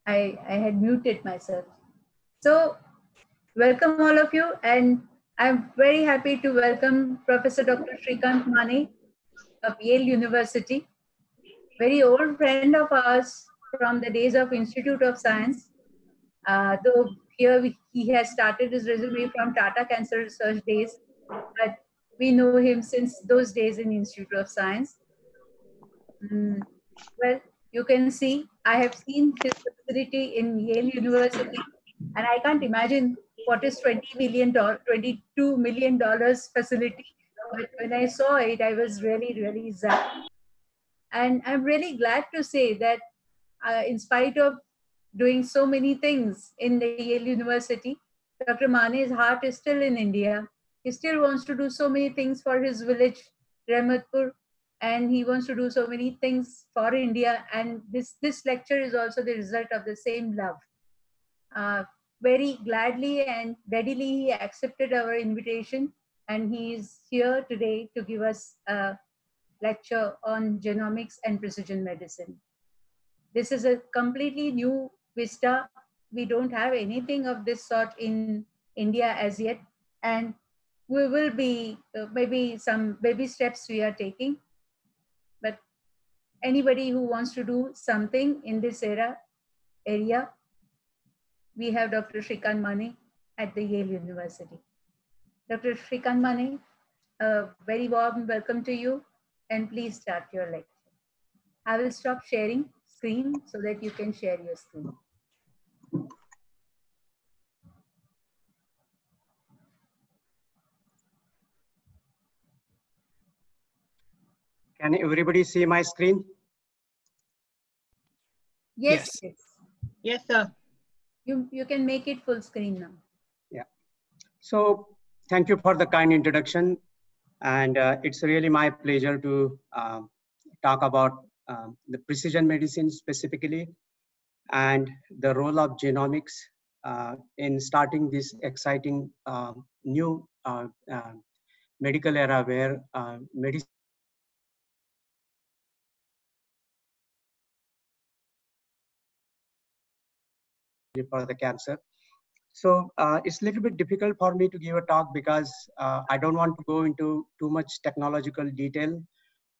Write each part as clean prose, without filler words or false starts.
I had muted myself. So, welcome all of you, and I'm very happy to welcome Professor Dr. Shrikant Mane of Yale University, very old friend of ours from the days of Institute of Science. Though he has started his resume from Tata Cancer Research days, but we know him since those days in Institute of Science. Mm, well, you can see, I have seen his facility in Yale University, and I can't imagine what is $22 million facility. But when I saw it, I was really, really zapped. And I'm really glad to say that in spite of doing so many things in the Yale University, Dr. Mane's heart is still in India. He still wants to do so many things for his village, Rehmatpur, and he wants to do so many things for India. And this lecture is also the result of the same love. Very gladly and readily he accepted our invitation, and he is here today to give us a lecture on genomics and precision medicine. This is a completely new vista. We don't have anything of this sort in India as yet, and we will be maybe some baby steps we are taking. But anybody who wants to do something in this area, we have Dr. Shrikant Mane at the Yale University. Dr. Shrikant Mane, a very warm welcome to you, and please start your lecture. I will stop sharing screen so that you can share your screen. Can everybody see my screen? Yes. Yes, sir. You can make it full screen now. Yeah. So thank you for the kind introduction. And it's really my pleasure to talk about the precision medicine specifically and the role of genomics in starting this exciting new medical era where medicine for the cancer. So it's a little bit difficult for me to give a talk because I don't want to go into too much technological detail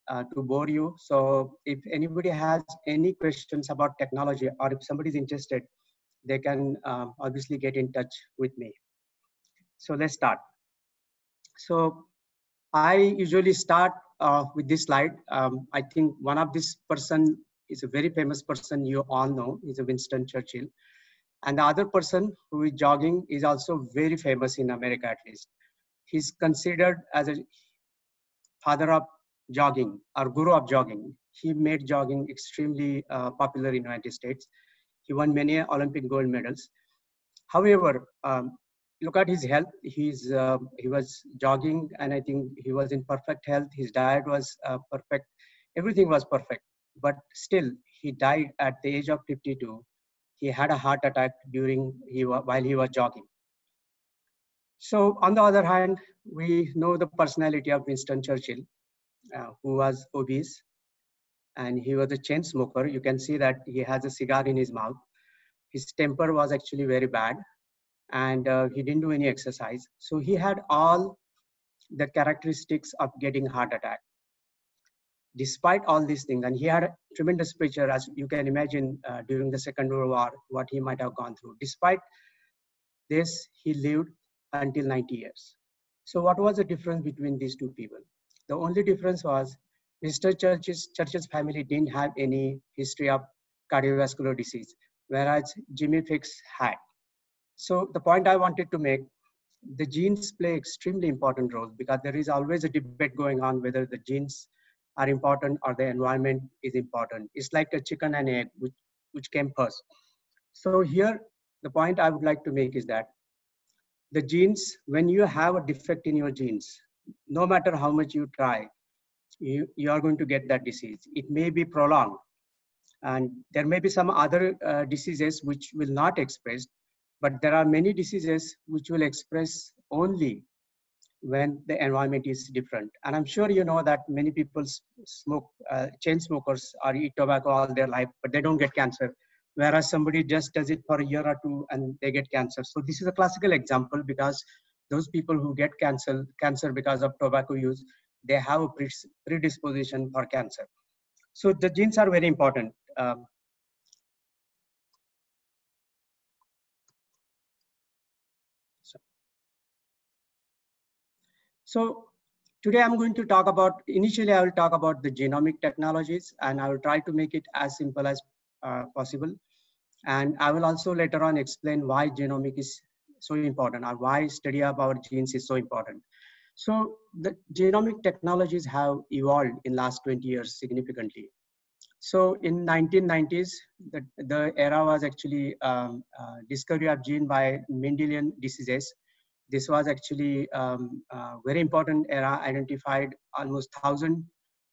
to bore you. So if anybody has any questions about technology, or if somebody's interested, they can obviously get in touch with me. So let's start. So I usually start with this slide. I think one of this person is a very famous person you all know, is a Winston Churchill. And the other person who is jogging is also very famous in America, at least. He's considered as a father of jogging or guru of jogging. He made jogging extremely popular in the United States. He won many Olympic gold medals. However, look at his health. He was jogging, and I think he was in perfect health. His diet was perfect. Everything was perfect. But still, he died at the age of 52. He had a heart attack while he was jogging. So on the other hand, we know the personality of Winston Churchill, who was obese, and he was a chain smoker. You can see that he has a cigar in his mouth. His temper was actually very bad, and he didn't do any exercise. So he had all the characteristics of getting heart attack. Despite all these things, and he had a tremendous pressure, as you can imagine, during the Second World War, what he might have gone through. Despite this, he lived until 90 years. So what was the difference between these two people? The only difference was Mr. Churchill's family didn't have any history of cardiovascular disease, whereas Jimmy Fix had. So the point I wanted to make, the genes play extremely important role, because there is always a debate going on whether the genes are important or the environment is important. It's like a chicken and egg, which came first. So here, the point I would like to make is that the genes, when you have a defect in your genes, no matter how much you try, you are going to get that disease. It may be prolonged. And there may be some other diseases which will not express, but there are many diseases which will express only when the environment is different. And I'm sure you know that many people smoke, chain smokers, or eat tobacco all their life, but they don't get cancer. whereas somebody just does it for a year or two and they get cancer. So this is a classical example because those people who get cancer because of tobacco use, they have a predisposition for cancer. So the genes are very important. So today I'm going to talk about, initially I will talk about the genomic technologies, and I will try to make it as simple as possible. And I will also later on explain why genomic is so important, or why study about genes is so important. So the genomic technologies have evolved in last 20 years significantly. So in 1990s, the era was actually discovery of gene by Mendelian diseases. This was actually very important era, identified almost 1,000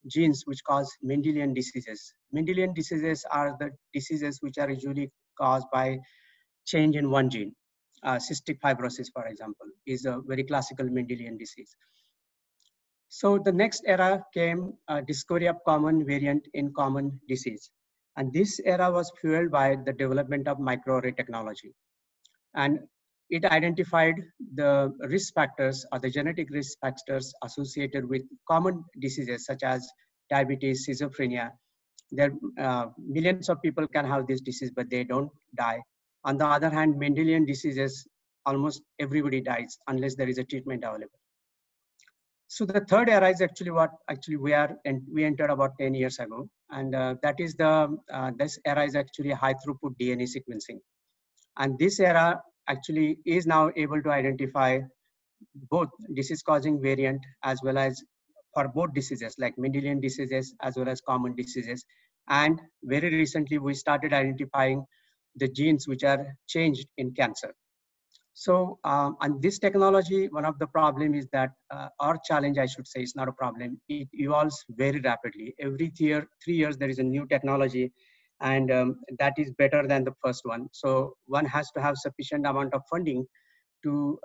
genes which cause Mendelian diseases. Mendelian diseases are the diseases which are usually caused by change in one gene. Cystic fibrosis, for example, is a very classical Mendelian disease. So the next era came discovery of common variant in common disease. And this era was fueled by the development of microarray technology. And it identified the risk factors or the genetic risk factors associated with common diseases such as diabetes, schizophrenia. There millions of people can have this disease, but they don't die. On the other hand, Mendelian diseases, almost everybody dies unless there is a treatment available. So the third era is actually what we entered about 10 years ago. And that is this era is actually high throughput DNA sequencing. And this era actually is now able to identify both disease causing variant as well as for both diseases like Mendelian diseases as well as common diseases. And very recently we started identifying the genes which are changed in cancer. So and this technology, one of the problem is that our challenge, I should say, is not a problem. It evolves very rapidly. Every 3 years there is a new technology, and that is better than the first one. So one has to have sufficient amount of funding to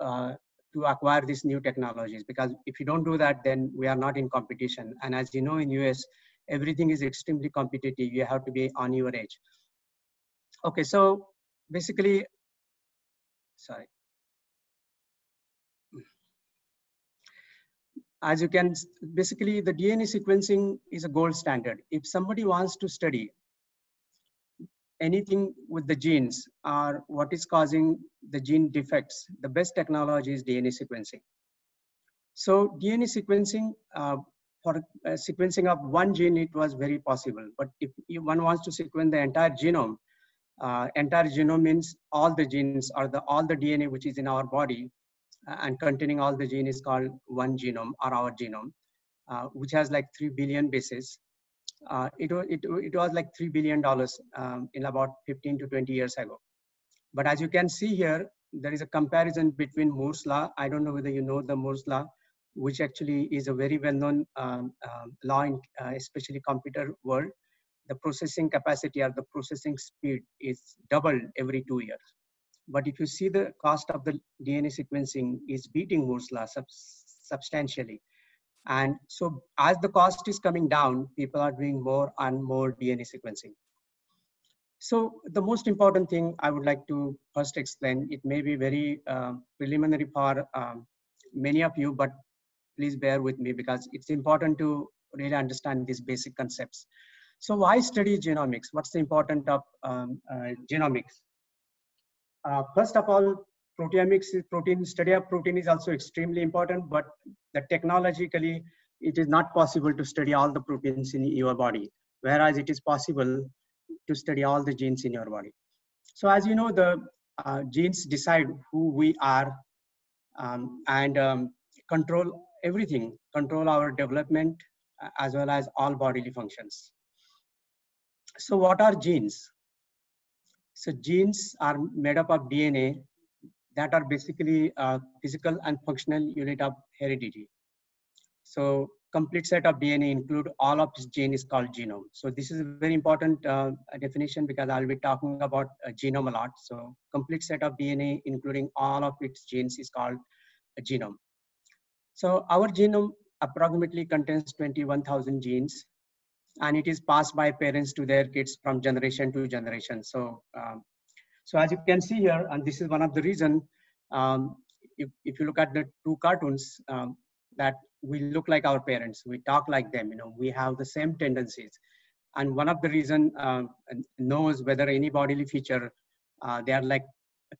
acquire these new technologies, because if you don't do that, then we are not in competition. And as you know, in US, everything is extremely competitive. You have to be on your edge. Okay, so basically, sorry. As you can, basically the DNA sequencing is a gold standard. If somebody wants to study anything with the genes or what is causing the gene defects, the best technology is DNA sequencing. So DNA sequencing, for sequencing of one gene, it was very possible. But if one wants to sequence the entire genome means all the genes or all the DNA which is in our body, and containing all the genes is called one genome, or our genome, which has like 3 billion bases. It was like $3 billion in about 15 to 20 years ago. But as you can see here, there is a comparison between Moore's law. I don't know whether you know the Moore's law, which actually is a very well-known law in especially computer world. The processing capacity or the processing speed is doubled every 2 years. But if you see the cost of the DNA sequencing is beating Moore's law substantially. And so as the cost is coming down, people are doing more and more DNA sequencing. So the most important thing I would like to first explain, it may be very preliminary for many of you, but please bear with me because it's important to really understand these basic concepts. So why study genomics? What's the importance of genomics? First of all, proteomics, study of protein is also extremely important, but technologically, it is not possible to study all the proteins in your body, whereas it is possible to study all the genes in your body. So as you know, the genes decide who we are and control everything, control our development as well as all bodily functions. So what are genes? So genes are made up of DNA that are basically a physical and functional unit of heredity. So complete set of DNA include all of this gene is called genome. So this is a very important definition because I'll be talking about a genome a lot. So complete set of DNA including all of its genes is called a genome. So our genome approximately contains 21,000 genes. and it is passed by parents to their kids from generation to generation. So as you can see here, and this is one of the reason, if you look at the two cartoons, that we look like our parents, we talk like them, we have the same tendencies. And one of the reason knows whether any bodily feature, they are like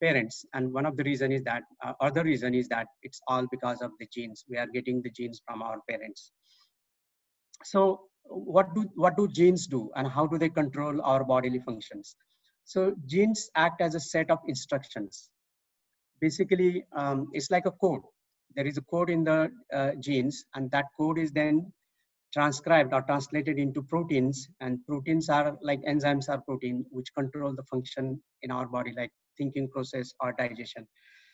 parents. And one of the reason is that, other reason is that it's all because of the genes. We are getting the genes from our parents. So what do genes do, and how do they control our bodily functions? So genes act as a set of instructions. Basically, it's like a code. There is a code in the genes, and that code is then transcribed or translated into proteins. And proteins are like enzymes are protein, which control the function in our body, like thinking process or digestion.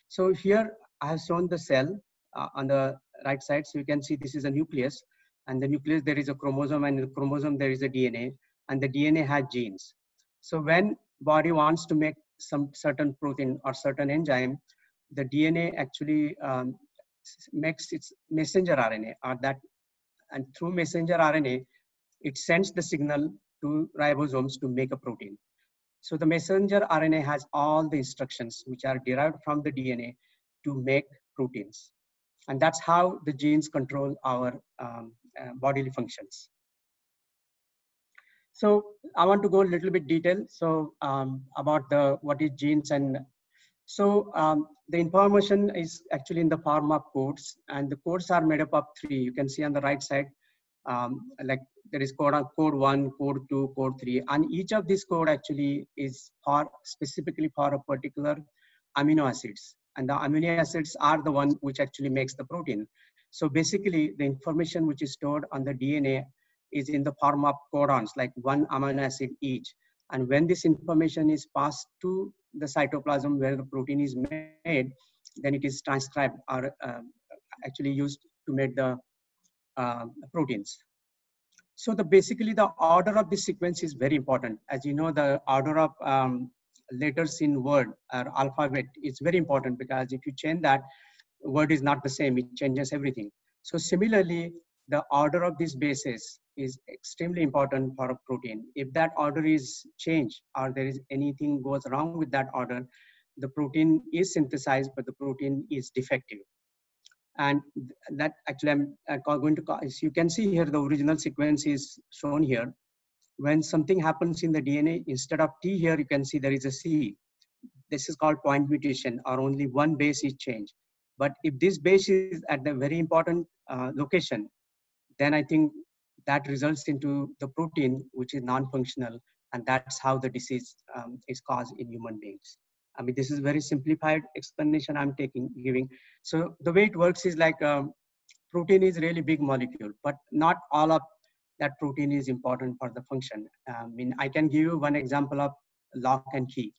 So here I have shown the cell on the right side. So you can see this is a nucleus, and the nucleus there is a chromosome, and in the chromosome there is a DNA, and the DNA has genes. So when body wants to make some certain protein or certain enzyme, the DNA actually makes its messenger RNA, or that, and through messenger RNA, it sends the signal to ribosomes to make a protein. So the messenger RNA has all the instructions which are derived from the DNA to make proteins. And that's how the genes control our bodily functions. So I want to go a little bit detail. So about what is genes. And so the information is actually in the form of codes, and the codes are made up of 3. You can see on the right side, like there is code 1, code 2, code 3, and each of these code actually is specifically for a particular amino acids, and the amino acids are the one which actually makes the protein. So basically, the information which is stored on the DNA is in the form of codons, like 1 amino acid each. And when this information is passed to the cytoplasm where the protein is made, then it is transcribed or actually used to make the proteins. So basically the order of this sequence is very important. As you know, the order of letters in word or alphabet is very important, because if you change that, word is not the same, it changes everything. So similarly, the order of these bases is extremely important for a protein. If that order is changed, or there is anything goes wrong with that order, the protein is synthesized, but the protein is defective. And that actually I'm going to, as you can see here, the original sequence is shown here. When something happens in the DNA, instead of T here, you can see there is a C. This is called point mutation, or only one base is changed. But if this base is at the very important location, then I think that results into the protein, which is non-functional, and that's how the disease is caused in human beings. I mean, this is very simplified explanation I'm giving. So the way it works is like protein is really big molecule, but not all of that protein is important for the function. I mean, I can give you one example of lock and key.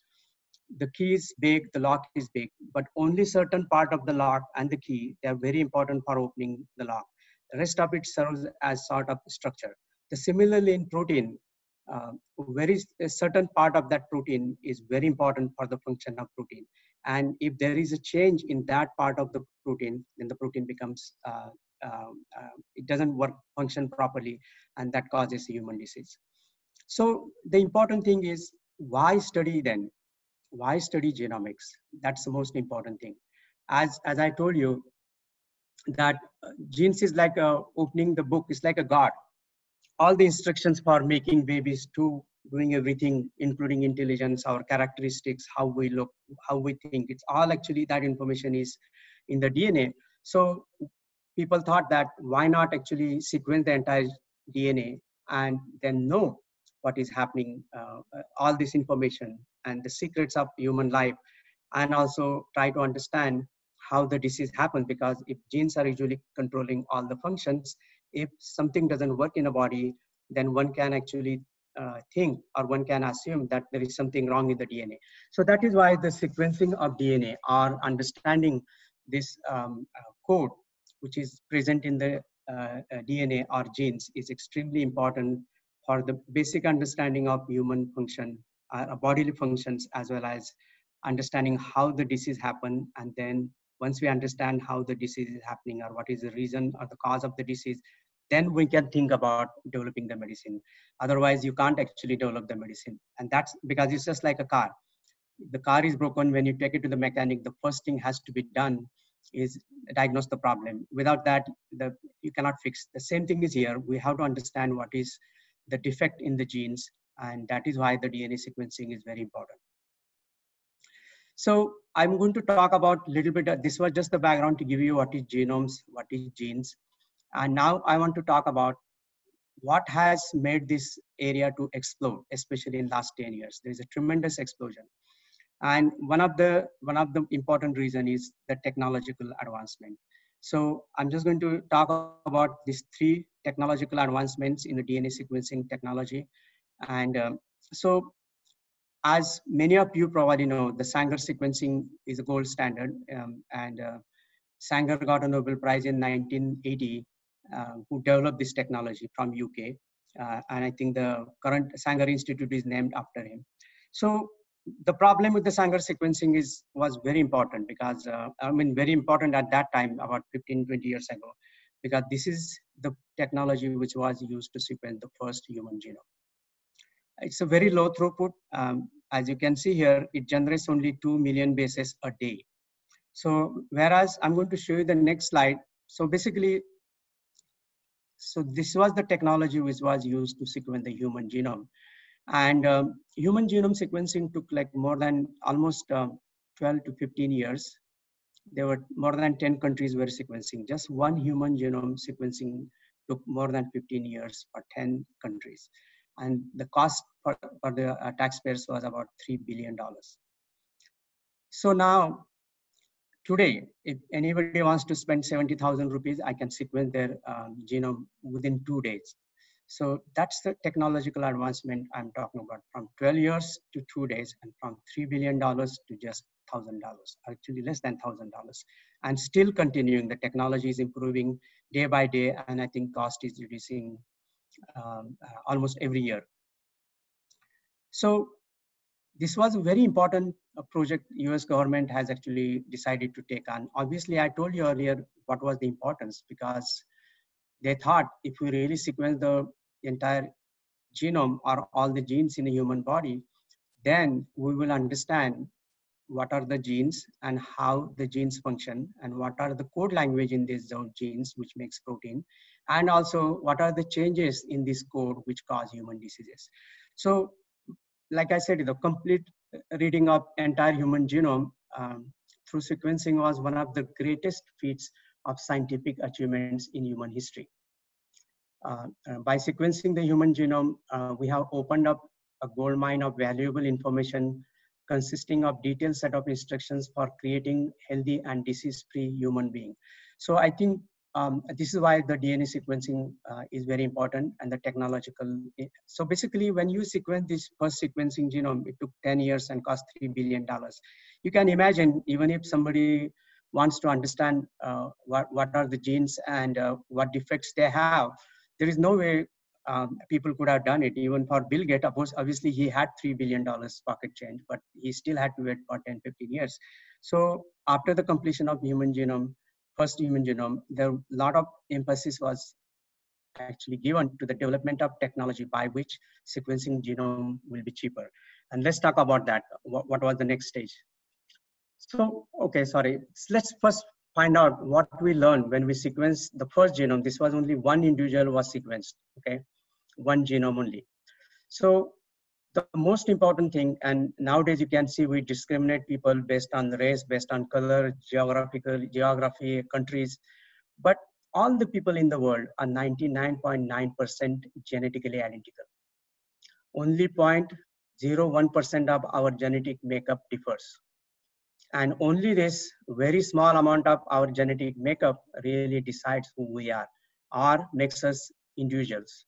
The key is big, the lock is big, but only certain part of the lock and the key, they are very important for opening the lock. The rest of it serves as sort of structure. Similarly in protein, a certain part of that protein is very important for the function of protein. And if there is a change in that part of the protein, then the protein becomes, it doesn't function properly, and that causes human disease. So the important thing is, why study then? Why study genomics? That's the most important thing. As I told you, that genes is like opening the book. It's like a God. All the instructions for making babies, to doing everything, including intelligence, our characteristics, how we look, how we think, it's all actually, that information is in the DNA. So people thought that why not actually sequence the entire DNA and then know what is happening, all this information and the secrets of human life, and also try to understand how the disease happens. Because if genes are usually controlling all the functions, if something doesn't work in a body, then one can actually think, or one can assume that there is something wrong in the DNA. So that is why the sequencing of DNA, or understanding this code which is present in the DNA or genes, is extremely important for the basic understanding of human function, bodily functions, as well as understanding how the disease happen. And then once we understand how the disease is happening, or what is the reason or the cause of the disease, then we can think about developing the medicine. Otherwise, you can't actually develop the medicine. And that's because it's just like a car. The car is broken. When you take it to the mechanic, the first thing has to be done is diagnose the problem. Without that, you cannot fix. The same thing is here. We have to understand what is the defect in the genes, and that is why the DNA sequencing is very important. So I'm going to talk about a little bit, this was just the background to give you what is genomes, what is genes. And now I want to talk about what has made this area to explode, especially in last 10 years. There is a tremendous explosion. And one of the important reason is the technological advancement. So I'm just going to talk about these 3 technological advancements in the DNA sequencing technology. And so as many of you probably know, the Sanger sequencing is a gold standard. Sanger got a Nobel Prize in 1980, who developed this technology from UK. And I think the current Sanger Institute is named after him. So the problem with the Sanger sequencing was very important because, very important at that time, about 15, 20 years ago, because this is the technology which was used to sequence the first human genome. It's a very low throughput. As you can see here, it generates only 2 million bases a day. So whereas I'm going to show you the next slide. So basically, so this was the technology which was used to sequence the human genome. And human genome sequencing took like more than almost 12 to 15 years. There were more than 10 countries were sequencing. Just one human genome sequencing took more than 15 years for 10 countries. And the cost for the taxpayers was about $3 billion. So now, today, if anybody wants to spend 70,000 rupees, I can sequence their genome within 2 days. So that's the technological advancement I'm talking about, from 12 years to 2 days, and from $3 billion to just $1,000, actually less than $1,000. And still continuing, the technology is improving day by day, and I think cost is reducing almost every year. So this was a very important project US government has actually decided to take on. Obviously, I told you earlier what was the importance, because they thought if we really sequence the entire genome or all the genes in the human body, then we will understand what are the genes and how the genes function, and what are the code language in these genes which makes protein, and also what are the changes in this code which cause human diseases. So like I said, the complete reading of entire human genome through sequencing was one of the greatest feats of scientific achievements in human history. By sequencing the human genome, we have opened up a goldmine of valuable information consisting of detailed set of instructions for creating healthy and disease-free human being. So I think this is why the DNA sequencing is very important, and the technological. So basically, when you sequence this first sequencing genome, it took 10 years and cost $3 billion. You can imagine, even if somebody wants to understand what are the genes and what defects they have, there is no way people could have done it. Even for Bill Gates, of course, obviously he had $3 billion pocket change, but he still had to wait for 10, 15 years. So after the completion of human genome, first human genome, there a lot of emphasis was actually given to the development of technology by which sequencing genome will be cheaper. And let's talk about that. What was the next stage? So, okay, sorry. Let's first find out what we learned when we sequenced the first genome. This was only one individual was sequenced, okay? One genome only. So the most important thing, and nowadays you can see we discriminate people based on race, based on color, geography, countries, but all the people in the world are 99.9% genetically identical. Only 0.01% of our genetic makeup differs. And only this very small amount of our genetic makeup really decides who we are, or makes us individuals,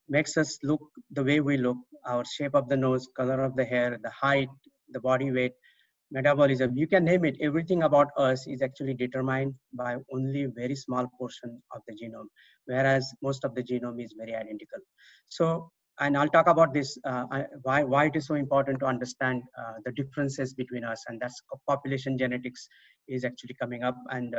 makes us look the way we look, our shape of the nose, color of the hair, the height, the body weight, metabolism, you can name it. Everything about us is actually determined by only a very small portion of the genome, whereas most of the genome is very identical. So, and I'll talk about this, why it is so important to understand the differences between us, and that's population genetics is actually coming up. And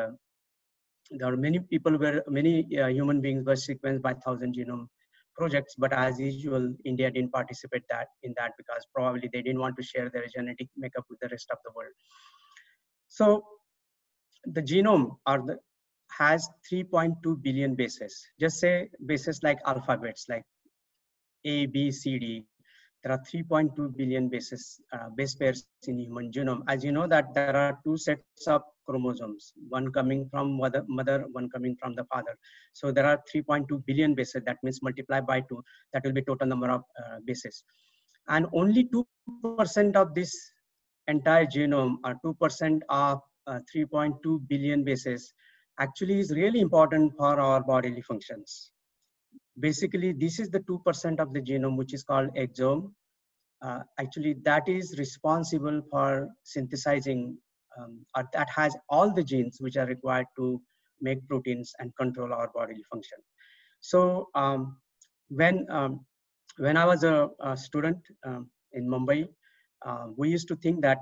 there are many people many human beings were sequenced by 1,000 genome projects, but as usual, India didn't participate in that because probably they didn't want to share their genetic makeup with the rest of the world. So the genome has 3.2 billion bases. Just say bases like alphabets, like A, B, C, D. There are 3.2 billion base pairs in human genome. As you know that there are two sets of chromosomes, one coming from mother, one coming from the father. So there are 3.2 billion bases. That means multiply by 2. That will be total number of bases. And only 2% of this entire genome, or 2% of 3.2 billion bases, actually is really important for our bodily functions. Basically, this is the 2% of the genome which is called exome. Actually, that is responsible for synthesizing, or that has all the genes which are required to make proteins and control our bodily function. So when I was a student in Mumbai, we used to think that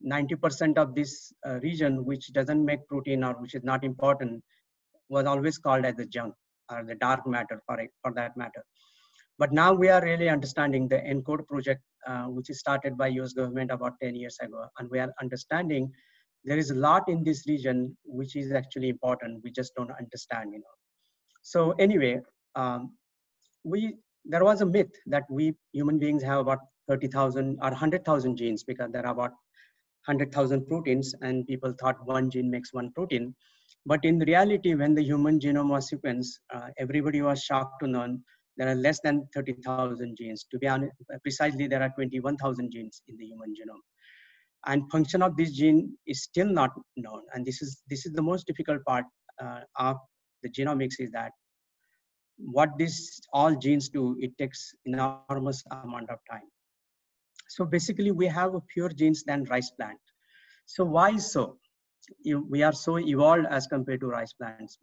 90% of this region which doesn't make protein or which is not important was always called as the junk or the dark matter for that matter. But now we are really understanding the ENCODE project, which is started by US government about 10 years ago. And we are understanding there is a lot in this region which is actually important. We just don't understand, you know. So anyway, there was a myth that we human beings have about 30,000 or 100,000 genes because there are about 100,000 proteins, and people thought one gene makes one protein. But in reality, when the human genome was sequenced, everybody was shocked to learn there are less than 30,000 genes. To be honest, precisely, there are 21,000 genes in the human genome. And function of this gene is still not known. And this is the most difficult part of the genomics, is that what all genes do, it takes enormous amount of time. So basically, we have fewer genes than rice plant. So why so? We are so evolved as compared to rice plants,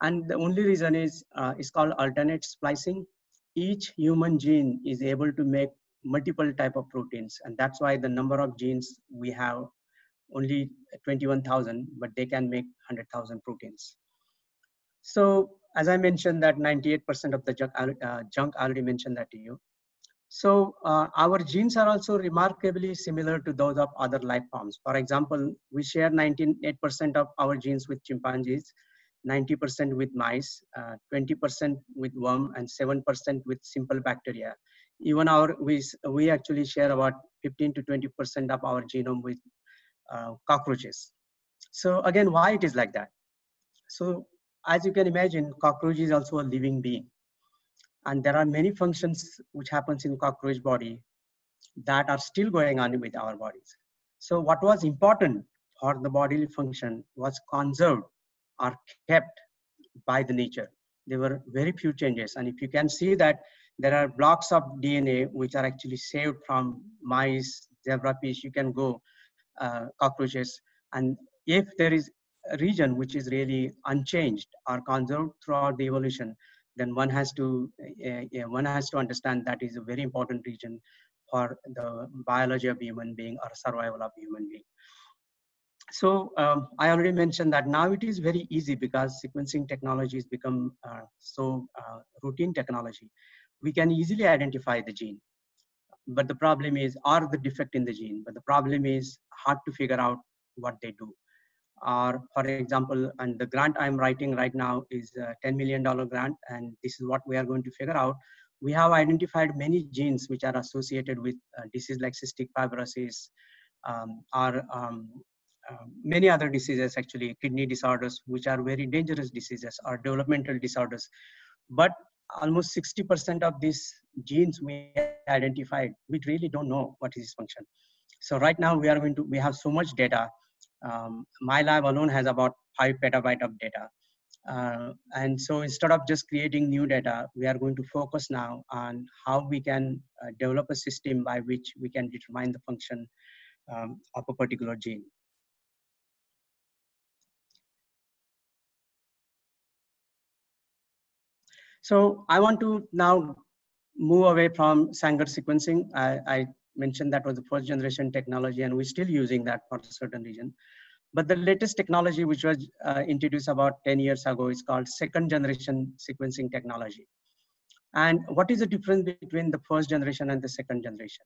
and the only reason is it's called alternate splicing. Each human gene is able to make multiple type of proteins, and that's why the number of genes we have only 21,000, but they can make 100,000 proteins. So as I mentioned, that 98% of the junk, I already mentioned that to you. So our genes are also remarkably similar to those of other life forms. For example, we share 98% of our genes with chimpanzees, 90% with mice, 20% with worm, and 7% with simple bacteria. Even we actually share about 15 to 20% of our genome with cockroaches. So again, why it is like that? So as you can imagine, cockroach is also a living being. And there are many functions which happens in cockroach body that are still going on with our bodies. So what was important for the bodily function was conserved or kept by the nature. There were very few changes. And if you can see that there are blocks of DNA which are actually saved from mice, zebrafish, you can go cockroaches. And if there is a region which is really unchanged or conserved throughout the evolution, then one has to understand that is a very important region for the biology of human being or survival of human being. So I already mentioned that now it is very easy because sequencing technologies become so routine technology. We can easily identify the gene, but the problem is, or the defect in the gene, but the problem is hard to figure out what they do. Or for example, and the grant I'm writing right now is a $10 million grant, and this is what we are going to figure out. We have identified many genes which are associated with diseases like cystic fibrosis, or many other diseases, actually kidney disorders, which are very dangerous diseases, or developmental disorders. But almost 60% of these genes we identified, we really don't know what is its function. So right now we have so much data. My lab alone has about 5 petabytes of data. And so instead of just creating new data, we are going to focus now on how we can develop a system by which we can determine the function of a particular gene. So I want to now move away from Sanger sequencing. I mentioned that was the first generation technology, and we're still using that for a certain region. But the latest technology, which was introduced about 10 years ago, is called second generation sequencing technology. And what is the difference between the first generation and the second generation?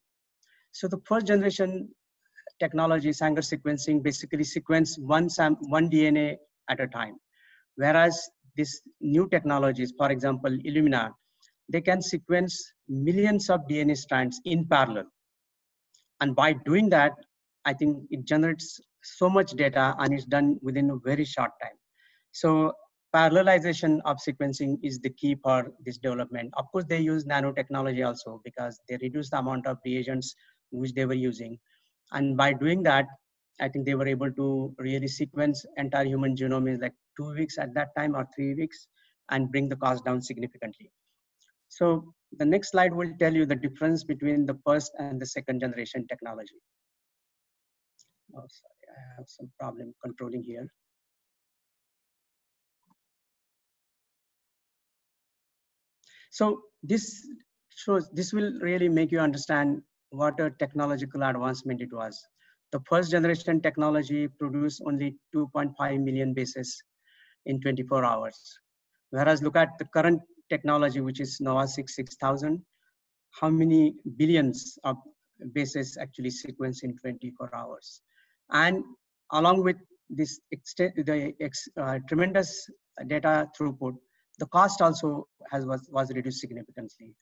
So the first generation technology, Sanger sequencing, basically sequence one DNA at a time. Whereas these new technologies, for example, Illumina, they can sequence millions of DNA strands in parallel. And by doing that, I think it generates so much data and it's done within a very short time. So parallelization of sequencing is the key for this development. Of course, they use nanotechnology also because they reduce the amount of reagents which they were using. And by doing that, I think they were able to really sequence entire human genome in like 2 weeks at that time or 3 weeks and bring the cost down significantly. So the next slide will tell you the difference between the first and the second generation technology. Oh, sorry, I have some problem controlling here. So this will really make you understand what a technological advancement it was. The first generation technology produced only 2.5 million bases in 24 hours. Whereas look at the current technology, which is NovaSeq 6000, how many billions of bases actually sequence in 24 hours. And along with this tremendous data throughput, the cost also was reduced significantly.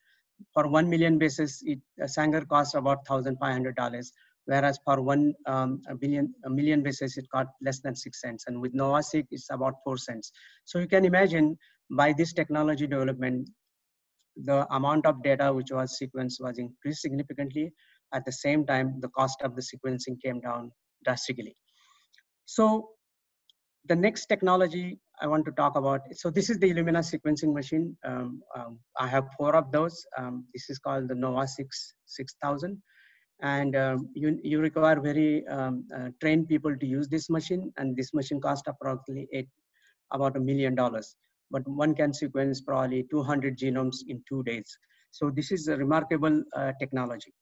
For 1 million bases, Sanger cost about $1,500, whereas for a million bases, it cost less than 6 cents. And with NovaSeq, it's about 4 cents. So you can imagine by this technology development, the amount of data which was sequenced was increased significantly. At the same time, the cost of the sequencing came down drastically. So the next technology I want to talk about, so this is the Illumina sequencing machine. I have 4 of those. This is called the NovaSeq 6000. And you require very trained people to use this machine. And this machine costs approximately about $1 million. But one can sequence probably 200 genomes in 2 days. So this is a remarkable technology.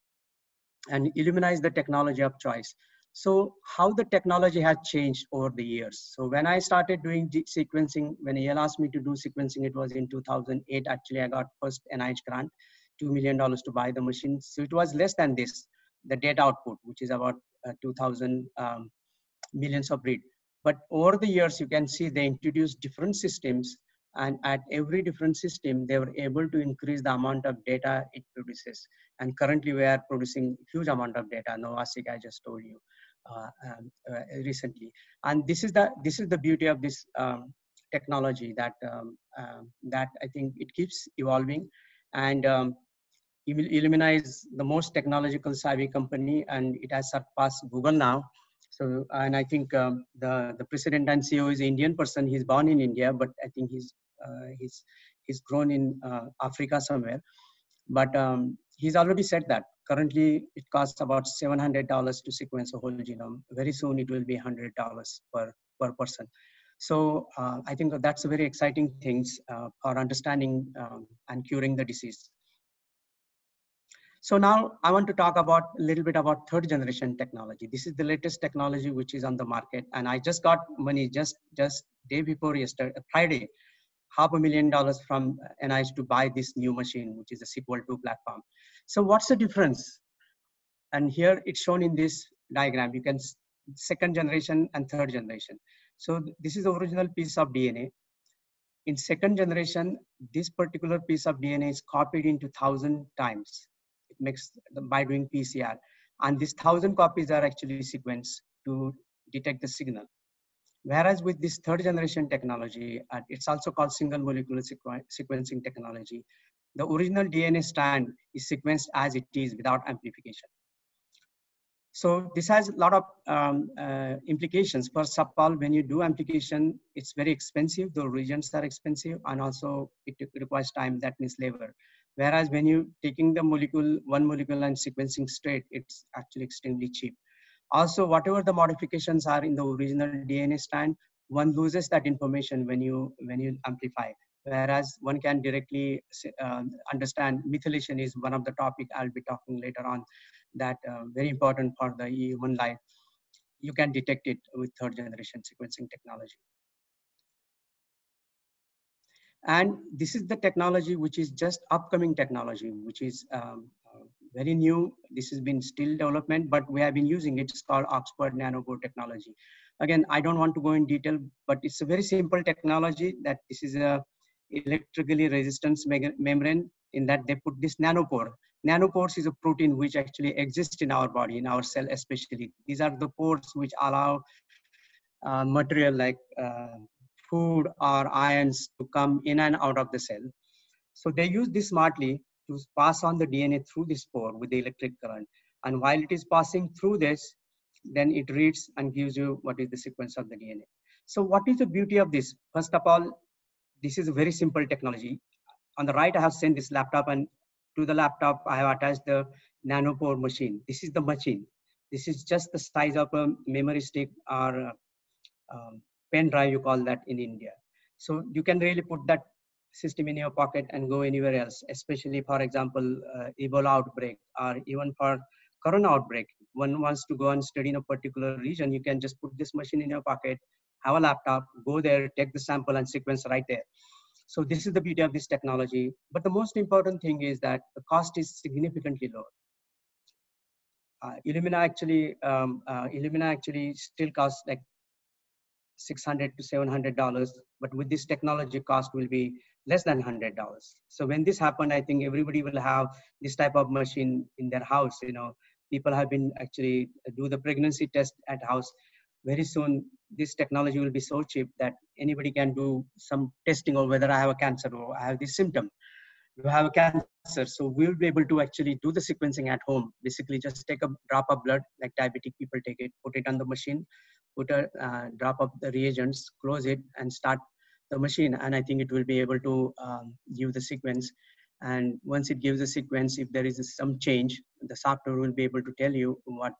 And Illumina is the technology of choice. So how the technology has changed over the years. So when I started doing sequencing, when EL asked me to do sequencing, it was in 2008. Actually, I got first NIH grant, $2 million to buy the machine. So it was less than this, the data output, which is about 2,000 millions of read. But over the years, you can see they introduced different systems, and at every different system, they were able to increase the amount of data it produces. And currently, we are producing huge amount of data. NovaSeq, I just told you recently. And this is the beauty of this technology that that I think it keeps evolving. And Illumina is the most technological savvy company, and it has surpassed Google now. So, and I think the president and CEO is an Indian person. He's born in India, but I think he's grown in Africa somewhere. But he's already said that currently it costs about $700 to sequence a whole genome. Very soon it will be $100 per person. So I think that's a very exciting things for understanding and curing the disease. So now I want to talk about a little bit about third generation technology. This is the latest technology which is on the market. And I just got money just day before yesterday, Friday, $500,000 from NIH to buy this new machine, which is a Sequel II platform. So what's the difference? And here it's shown in this diagram. You can second generation and third generation. So this is the original piece of DNA. In second generation, this particular piece of DNA is copied into 1,000 times. It makes by doing PCR, and these 1,000 copies are actually sequenced to detect the signal. Whereas with this third generation technology, it's also called single molecular sequencing technology. The original DNA strand is sequenced as it is without amplification. So this has a lot of implications. First of all, when you do amplification, it's very expensive. The reagents are expensive, and also it requires time, that means labor. Whereas when you taking the one molecule and sequencing straight, it's actually extremely cheap. Also, whatever the modifications are in the original DNA strand, one loses that information when you amplify. Whereas one can directly understand methylation is one of the topic I'll be talking later on, that very important for the human life. you can detect it with third generation sequencing technology. And this is the technology which is just upcoming technology, which is very new. This has been still development, but we have been using it. It's called Oxford Nanopore technology. Again, I don't want to go in detail, but it's a very simple technology that this is a electrically resistance membrane in that they put this nanopore. Nanopores is a protein which actually exists in our body, in our cell especially. These are the pores which allow material like food or ions to come in and out of the cell. So they use this smartly to pass on the DNA through this pore with the electric current. And while it is passing through this, then it reads and gives you what is the sequence of the DNA. So what is the beauty of this? First of all, this is a very simple technology. On the right, I have sent this laptop, and to the laptop, I have attached the nanopore machine. This is the machine. This is just the size of a memory stick or pen drive, you call that in India. So you can really put that system in your pocket and go anywhere else, especially, for example, Ebola outbreak or even for Corona outbreak. One wants to go and study in a particular region, you can just put this machine in your pocket, have a laptop, go there, take the sample and sequence right there. So this is the beauty of this technology. But the most important thing is that the cost is significantly lower. Illumina actually still costs like $600 to $700, but with this technology, cost will be less than $100. So when this happened, I think everybody will have this type of machine in their house. You know, people have been actually do the pregnancy test at house. Very soon, this technology will be so cheap that anybody can do some testing or whether I have a cancer or I have this symptom. You have a cancer, so we'll be able to actually do the sequencing at home. Basically, just take a drop of blood, like diabetic people take it, put it on the machine, put a drop of the reagents, close it, and start the machine. And I think it will be able to give the sequence. And once it gives a sequence, if there is some change, the software will be able to tell you what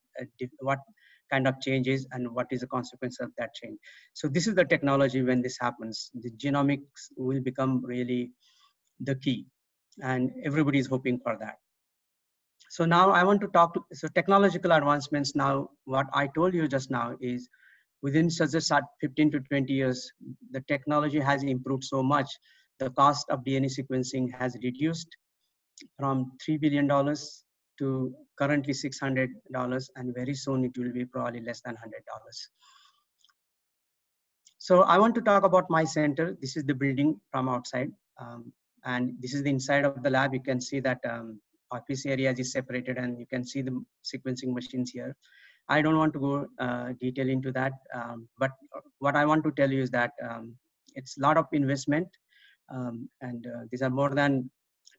kind of changes and what is the consequence of that change. So this is the technology. When this happens, the genomics will become really the key, and everybody is hoping for that. So now I want to talk to, so technological advancements. Now, what I told you just now is within such a 15 to 20 years, the technology has improved so much. The cost of DNA sequencing has reduced from $3 billion to currently $600, and very soon it will be probably less than $100. So I want to talk about my center. This is the building from outside. And this is the inside of the lab. You can see that office areas is separated, and you can see the sequencing machines here. I don't want to go detail into that, but what I want to tell you is that it's a lot of investment, and these are more than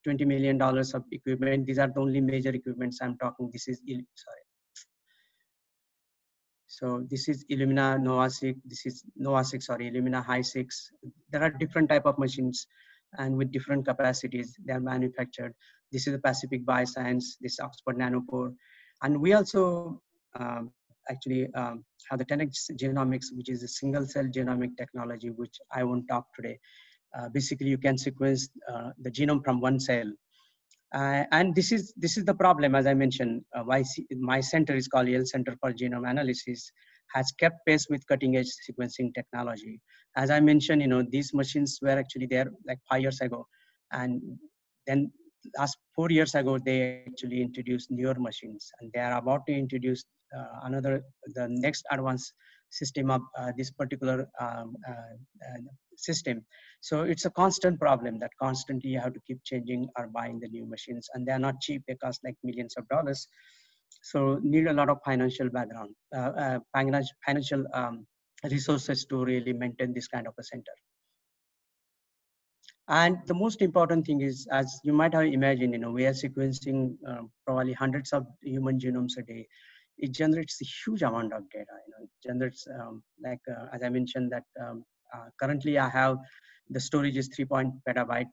$20 million of equipment. These are the only major equipments I'm talking. This is, sorry. So this is Illumina NovaSeq. This is NovaSeq, sorry, Illumina HiSeq. There are different type of machines, and with different capacities, they are manufactured. This is the Pacific Bioscience, this Oxford Nanopore. And we also actually have the 10x Genomics, which is a single cell genomic technology, which I won't talk today. Basically, you can sequence the genome from one cell. And this is the problem, as I mentioned, why my center is called Yale Center for Genome Analysis, has kept pace with cutting edge sequencing technology. As I mentioned, you know, these machines were actually there like 5 years ago. And then last 4 years ago, they actually introduced newer machines, and they are about to introduce the next advanced system of this particular system. So it's a constant problem that constantly you have to keep changing or buying the new machines, and they are not cheap. They cost like millions of dollars. So need a lot of financial background, financial resources to really maintain this kind of a center. And the most important thing is, as you might have imagined, you know, we are sequencing probably hundreds of human genomes a day. It generates a huge amount of data. You know, it generates as I mentioned that currently I have the storage is 3 petabyte.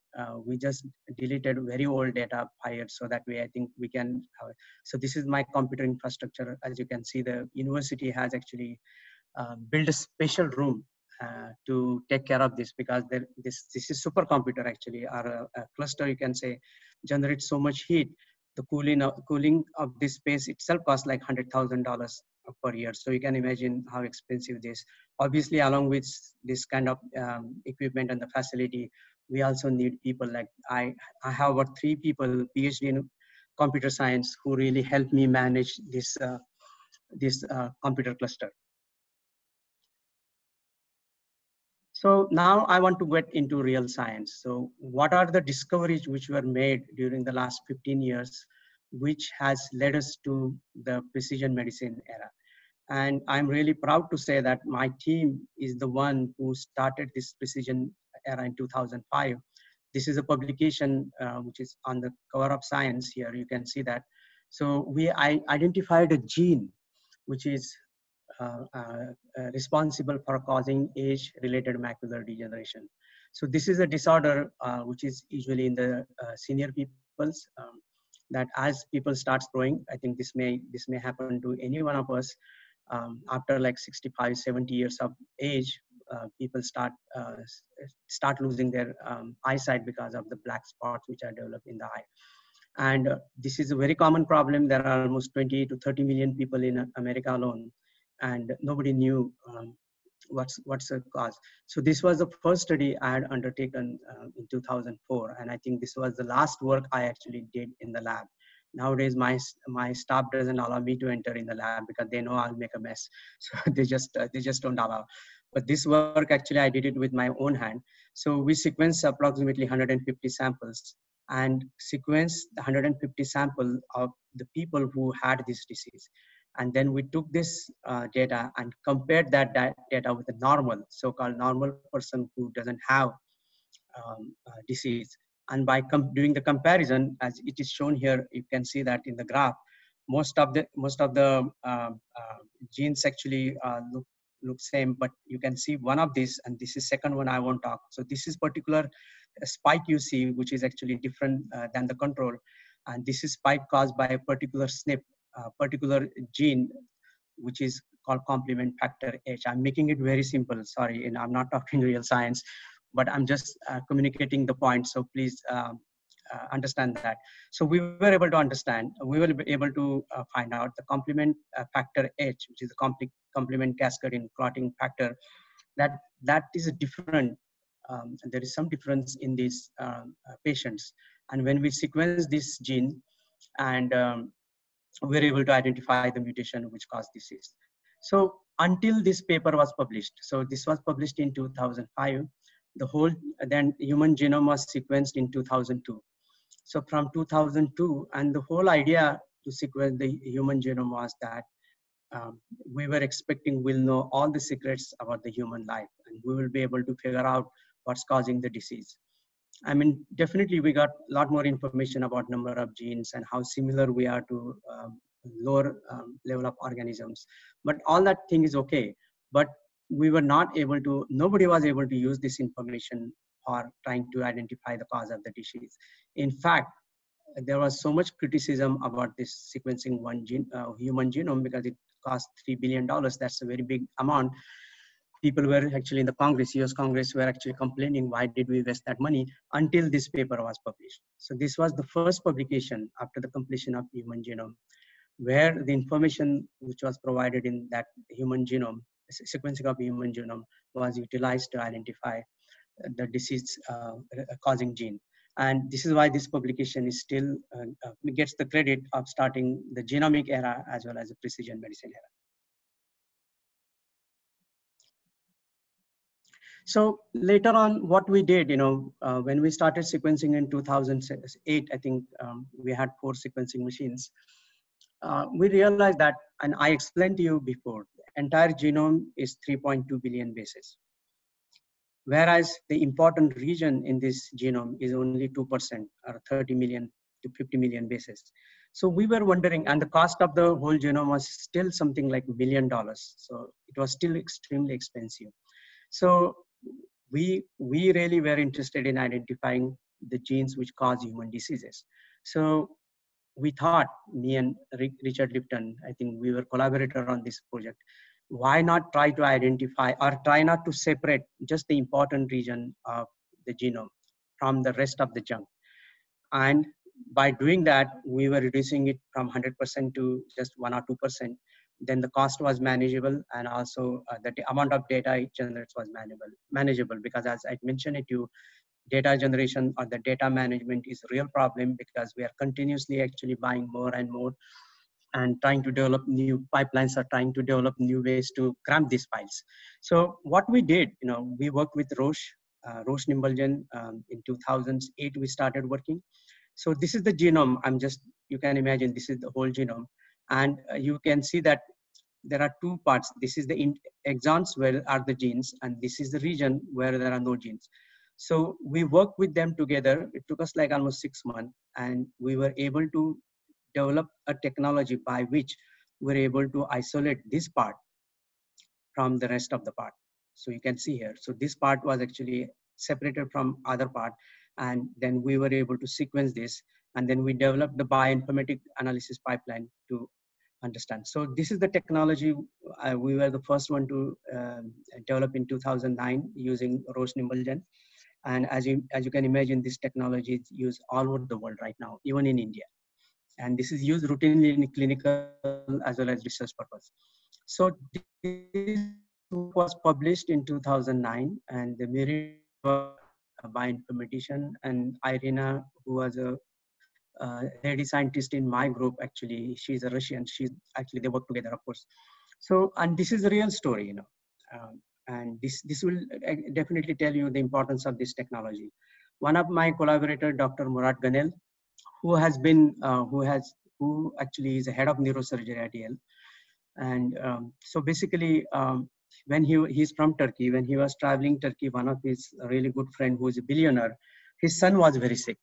We just deleted very old data 5 years, so that way I think we can. So this is my computer infrastructure. As you can see, the university has actually built a special room to take care of this, because this is supercomputer actually, or a cluster, you can say, generates so much heat. The cooling of this space itself costs like $100,000. per year. So you can imagine how expensive this. Obviously, along with this kind of equipment and the facility, we also need people like I have about 3 people PhD in computer science who really help me manage this computer cluster. So now I want to get into real science. So what are the discoveries which were made during the last 15 years, which has led us to the precision medicine era? And I'm really proud to say that my team is the one who started this precision era in 2005. This is a publication which is on the cover of Science here. You can see that. So I identified a gene which is responsible for causing age-related macular degeneration. So this is a disorder which is usually in the senior peoples. That as people start growing, I think this may happen to any one of us. After like 65, 70 years of age, people start losing their eyesight because of the black spots which are developed in the eye. And this is a very common problem. There are almost 20 to 30 million people in America alone, and nobody knew what's the cause. So this was the first study I had undertaken in 2004, and I think this was the last work I actually did in the lab. Nowadays, my staff doesn't allow me to enter in the lab because they know I'll make a mess, so they just don't allow. But this work actually I did it with my own hand. So we sequenced approximately 150 samples and sequenced 150 samples of the people who had this disease. And then we took this data and compared that data with a normal, so-called normal person who doesn't have disease. And by doing the comparison, as it is shown here, you can see that in the graph, most of the genes actually look same, but you can see one of these, and this is second one I won't talk. So this is particular spike you see, which is actually different than the control. And this is spike caused by a particular SNP, particular gene, which is called complement factor H. I'm making it very simple, sorry, and I'm not talking real science, but I'm just communicating the point. So please understand that. So we were able to understand, we will be able to find out the complement factor H, which is the complement cascade clotting factor, that is a different, there is some difference in these patients. And when we sequence this gene, and we're able to identify the mutation which caused disease. So until this paper was published, so this was published in 2005, the whole then human genome was sequenced in 2002. So from 2002, and the whole idea to sequence the human genome was that we were expecting we'll know all the secrets about the human life, and we will be able to figure out what's causing the disease. I mean, definitely we got a lot more information about number of genes and how similar we are to lower level of organisms. But all that thing is okay. But we were not able to, nobody was able to use this information for trying to identify the cause of the disease. In fact, there was so much criticism about this sequencing one gene, human genome, because it cost $3 billion. That's a very big amount. People were actually in the Congress, US Congress, were actually complaining, why did we waste that money, until this paper was published. So this was the first publication after the completion of human genome, where the information which was provided in that human genome, sequencing of human genome, was utilized to identify the disease causing gene. And this is why this publication is still gets the credit of starting the genomic era as well as the precision medicine era. So later on, what we did, when we started sequencing in 2008, I think we had 4 sequencing machines. We realized that, and I explained to you before, the entire genome is 3.2 billion bases. Whereas the important region in this genome is only 2%, or 30 million to 50 million bases. So we were wondering, and the cost of the whole genome was still something like $1 million. So it was still extremely expensive. So we really were interested in identifying the genes which cause human diseases. So we thought, me and Richard Lipton, I think we were collaborator on this project, why not try to identify or try not to separate just the important region of the genome from the rest of the junk. And by doing that, we were reducing it from 100% to just 1 or 2%. then the cost was manageable, and also the amount of data it generates was manageable, because as I mentioned it, data generation or the data management is a real problem, because we are continuously actually buying more and more and trying to develop new pipelines or trying to develop new ways to cramp these files. So what we did, we worked with Roche Nimblegen. In 2008 we started working. So this is the genome. You can imagine this is the whole genome, and you can see that there are two parts. This is the exons where are the genes, and this is the region where there are no genes. So we worked with them together. It took us like almost 6 months, and we were able to develop a technology by which we're able to isolate this part from the rest of the part. So you can see here. So this part was actually separated from other part, and then we were able to sequence this, and then we developed the bioinformatic analysis pipeline to understand. So this is the technology we were the first one to develop in 2009 using Roche Nimblegen. And as you can imagine, this technology is used all over the world right now, even in India. And this is used routinely in clinical as well as research purpose. So this was published in 2009, and the Miri bioinformatician and Irina, who was a lady scientist in my group, actually, she's a Russian. They work together, of course. So, and this is a real story, and this will definitely tell you the importance of this technology. One of my collaborator, Dr. Murad Ganel, who actually is the head of neurosurgery at Yale. And so basically, when he's from Turkey, when he was traveling Turkey, one of his really good friend who is a billionaire, his son was very sick,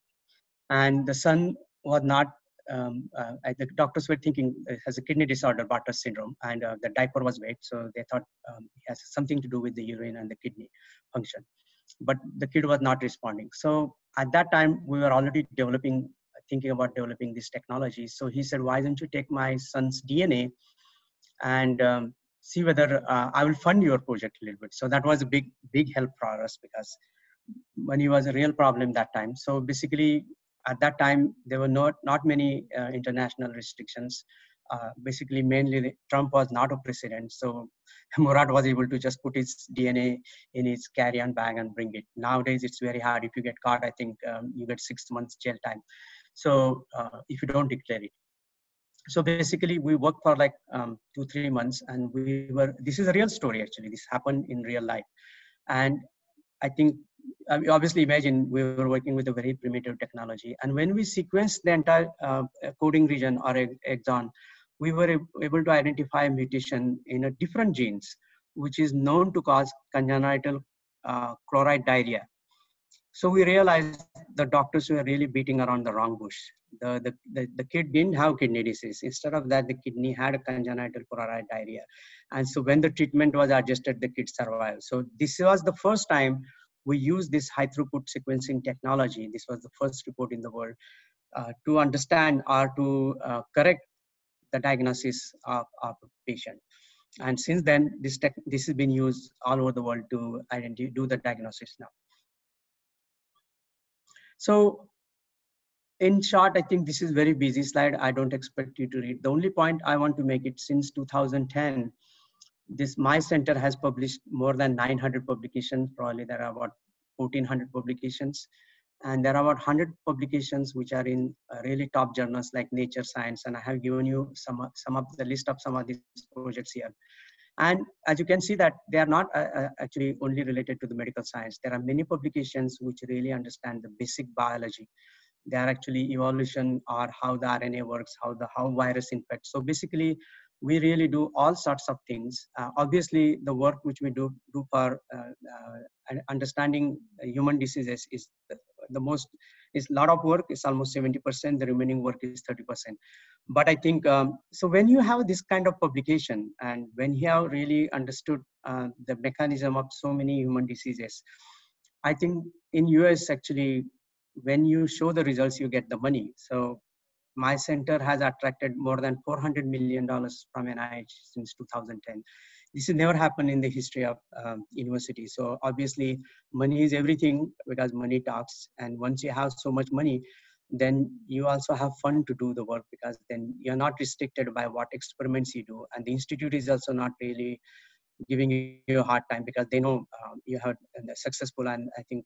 and the son was not. The doctors were thinking it has a kidney disorder, Bartter syndrome, and the diaper was wet, so they thought it has something to do with the urine and the kidney function. But the kid was not responding. So at that time, we were already thinking about developing this technology. So he said, why don't you take my son's DNA and see whether I will fund your project a little bit. So that was a big help for us, because money was a real problem that time. So basically, at that time, there were not many international restrictions. Basically, mainly Trump was not a president. So Murad was able to just put his DNA in his carry-on bag and bring it. Nowadays, it's very hard. If you get caught, I think you get 6 months jail time. So if you don't declare it. So basically, we worked for like 2-3 months, and this is a real story, actually. This happened in real life. And I think, obviously imagine we were working with a very primitive technology. And when we sequenced the entire coding region or exon, we were able to identify a mutation in a different genes, which is known to cause congenital chloride diarrhea. So we realized the doctors were really beating around the wrong bush. The kid didn't have kidney disease. Instead of that, the kidney had a congenital chloride diarrhea. And so when the treatment was adjusted, the kid survived. So this was the first time we used this high throughput sequencing technology. This was the first report in the world to understand or to correct the diagnosis of a patient. And since then, this has been used all over the world to do the diagnosis now. So in short, I think this is very busy slide. I don't expect you to read. The only point I want to make it, since 2010, my center has published more than 900 publications. Probably there are about 1,400 publications. And there are about 100 publications which are in really top journals like Nature Science. And I have given you some of the list of some of these projects here. And as you can see that they are not actually only related to the medical science. There are many publications which really understand the basic biology. They are actually evolution, or how the RNA works, how virus infects. So basically, we really do all sorts of things. Obviously, the work which we do for understanding human diseases is the most, is a lot of work. It's almost 70%. The remaining work is 30%. But I think, so when you have this kind of publication, and when you have really understood the mechanism of so many human diseases, I think in US, actually, when you show the results, you get the money. So my center has attracted more than $400 million from NIH since 2010. This has never happened in the history of university. So obviously money is everything, because money talks. And once you have so much money, then you also have fun to do the work, because then you're not restricted by what experiments you do. And the institute is also not really giving you a hard time, because they know you have successful, and I think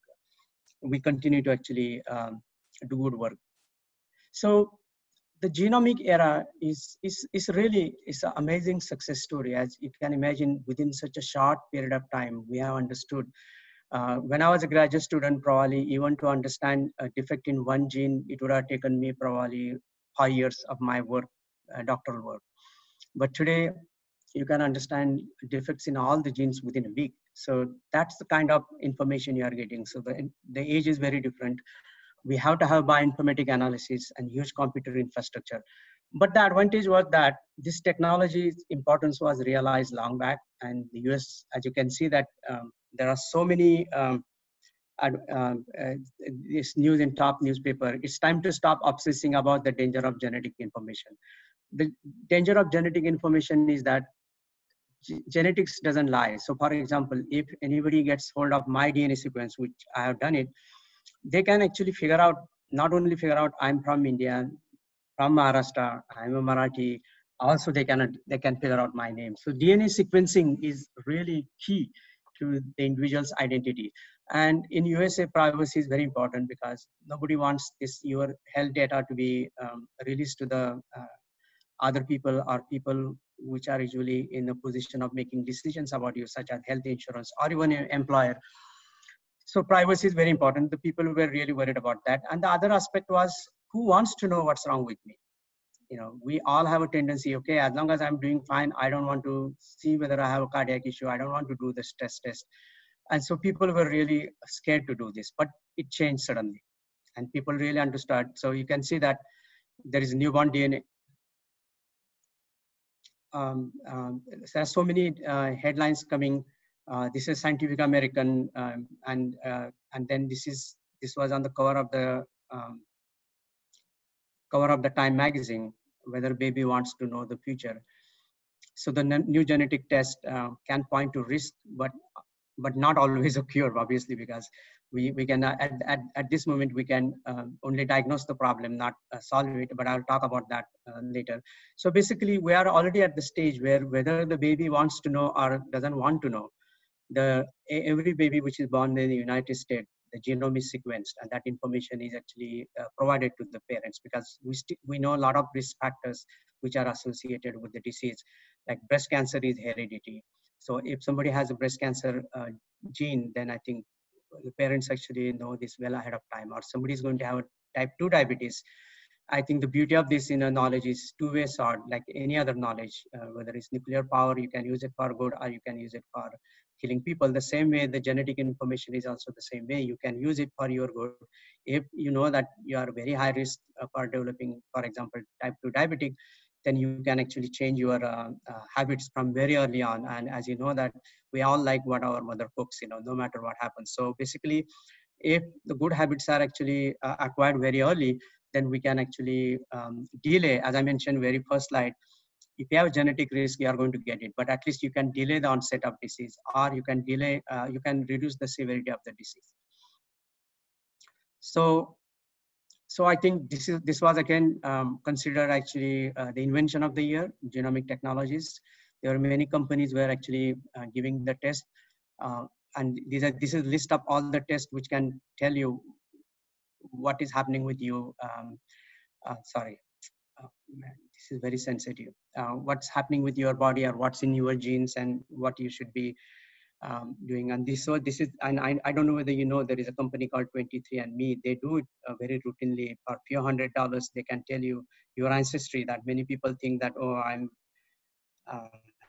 we continue to actually do good work. So the genomic era is really is an amazing success story. As you can imagine, within such a short period of time, we have understood. When I was a graduate student, probably even to understand a defect in one gene, it would have taken me probably 5 years of my work, doctoral work. But today, you can understand defects in all the genes within a week. So that's the kind of information you are getting. So the age is very different. We have to have bioinformatic analysis and huge computer infrastructure. But the advantage was that this technology's importance was realized long back. And the US, as you can see that there are so many this news in top newspaper. It's time to stop obsessing about the danger of genetic information. The danger of genetic information is that genetics doesn't lie. So for example, if anybody gets hold of my DNA sequence, which I have done it, they can actually figure out, not only figure out I'm from India, from Maharashtra, I'm a Marathi, also they can figure out my name. So DNA sequencing is really key to the individual's identity. And in USA, privacy is very important, because nobody wants your health data to be released to the other people, or people which are usually in a position of making decisions about you, such as health insurance or even an employer. So privacy is very important. The people were really worried about that. And the other aspect was, who wants to know what's wrong with me? You know, we all have a tendency, okay, as long as I'm doing fine, I don't want to see whether I have a cardiac issue. I don't want to do the stress test. And so people were really scared to do this, but it changed suddenly. And people really understood. So you can see that there is newborn DNA. There are so many headlines coming. This is Scientific American, and then this was on the cover of the Time magazine, whether baby wants to know the future. So the new genetic test can point to risk, but not always a cure, obviously, because we can at this moment we can only diagnose the problem, not solve it. But I'll talk about that later. So basically, we are already at the stage where whether the baby wants to know or doesn't want to know, every baby which is born in the United States, the genome is sequenced, and that information is actually provided to the parents, because we know a lot of risk factors which are associated with the disease, like breast cancer is heredity. So if somebody has a breast cancer gene, then I think the parents actually know this well ahead of time. Or somebody is going to have a type 2 diabetes. I think the beauty of this knowledge is two-way sword, like any other knowledge, whether it's nuclear power, you can use it for good, or you can use it for killing people. The same way the genetic information is also the same way. You can use it for your good. If you know that you are very high risk for developing, for example, type 2 diabetic, then you can actually change your habits from very early on. And as you know that we all like what our mother cooks, no matter what happens. So basically, if the good habits are actually acquired very early, then we can actually delay, as I mentioned very first slide. If you have a genetic risk, you are going to get it, but at least you can delay the onset of disease, or you can you can reduce the severity of the disease. So I think this was again considered actually the invention of the year, genomic technologies. There are many companies were actually giving the test, and this is a list of all the tests which can tell you what is happening with you. Sorry, this is very sensitive. What's happening with your body, or what's in your genes, and what you should be doing. And this is, and I don't know whether you know, there is a company called 23andMe. They do it very routinely. For a few $100, they can tell you your ancestry. That many people think that, oh, I'm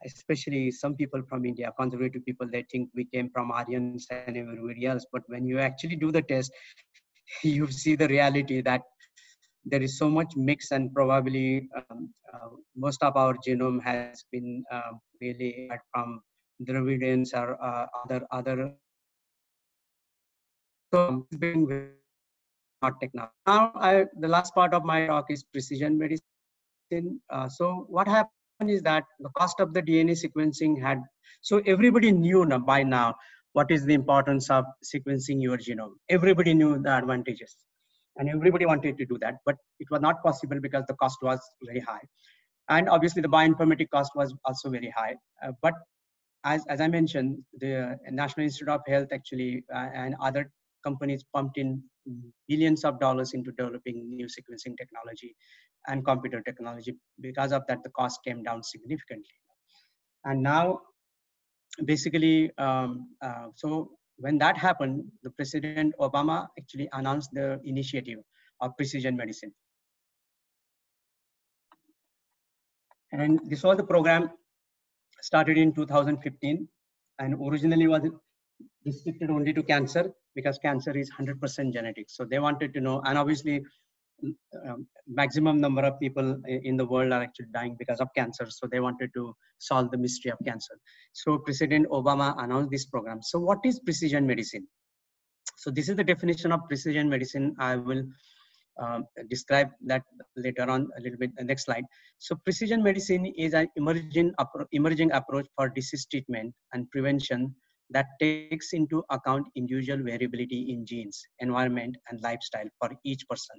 especially some people from India, conservative people, they think we came from Aryans and everybody else. But when you actually do the test, you see the reality that there is so much mix, and probably most of our genome has been really from Dravidians or other. So being not technology. Now, the last part of my talk is precision medicine. So what happened is that the cost of the DNA sequencing so everybody knew by now what is the importance of sequencing your genome. Everybody knew the advantages. And everybody wanted to do that, but it was not possible because the cost was very high. And obviously the bioinformatic cost was also very high. But as I mentioned, the National Institute of Health actually and other companies pumped in billions of dollars into developing new sequencing technology and computer technology. Because of that, the cost came down significantly. And now, basically, so when that happened, the President Obama actually announced the initiative of precision medicine. And this was the program started in 2015, and originally was restricted only to cancer because cancer is 100% genetic. So they wanted to know, and obviously maximum number of people in the world are actually dying because of cancer. So they wanted to solve the mystery of cancer. So President Obama announced this program. So what is precision medicine? So this is the definition of precision medicine. I will describe that later on a little bit. Next slide. So precision medicine is an emerging approach for disease treatment and prevention that takes into account individual variability in genes, environment, and lifestyle for each person.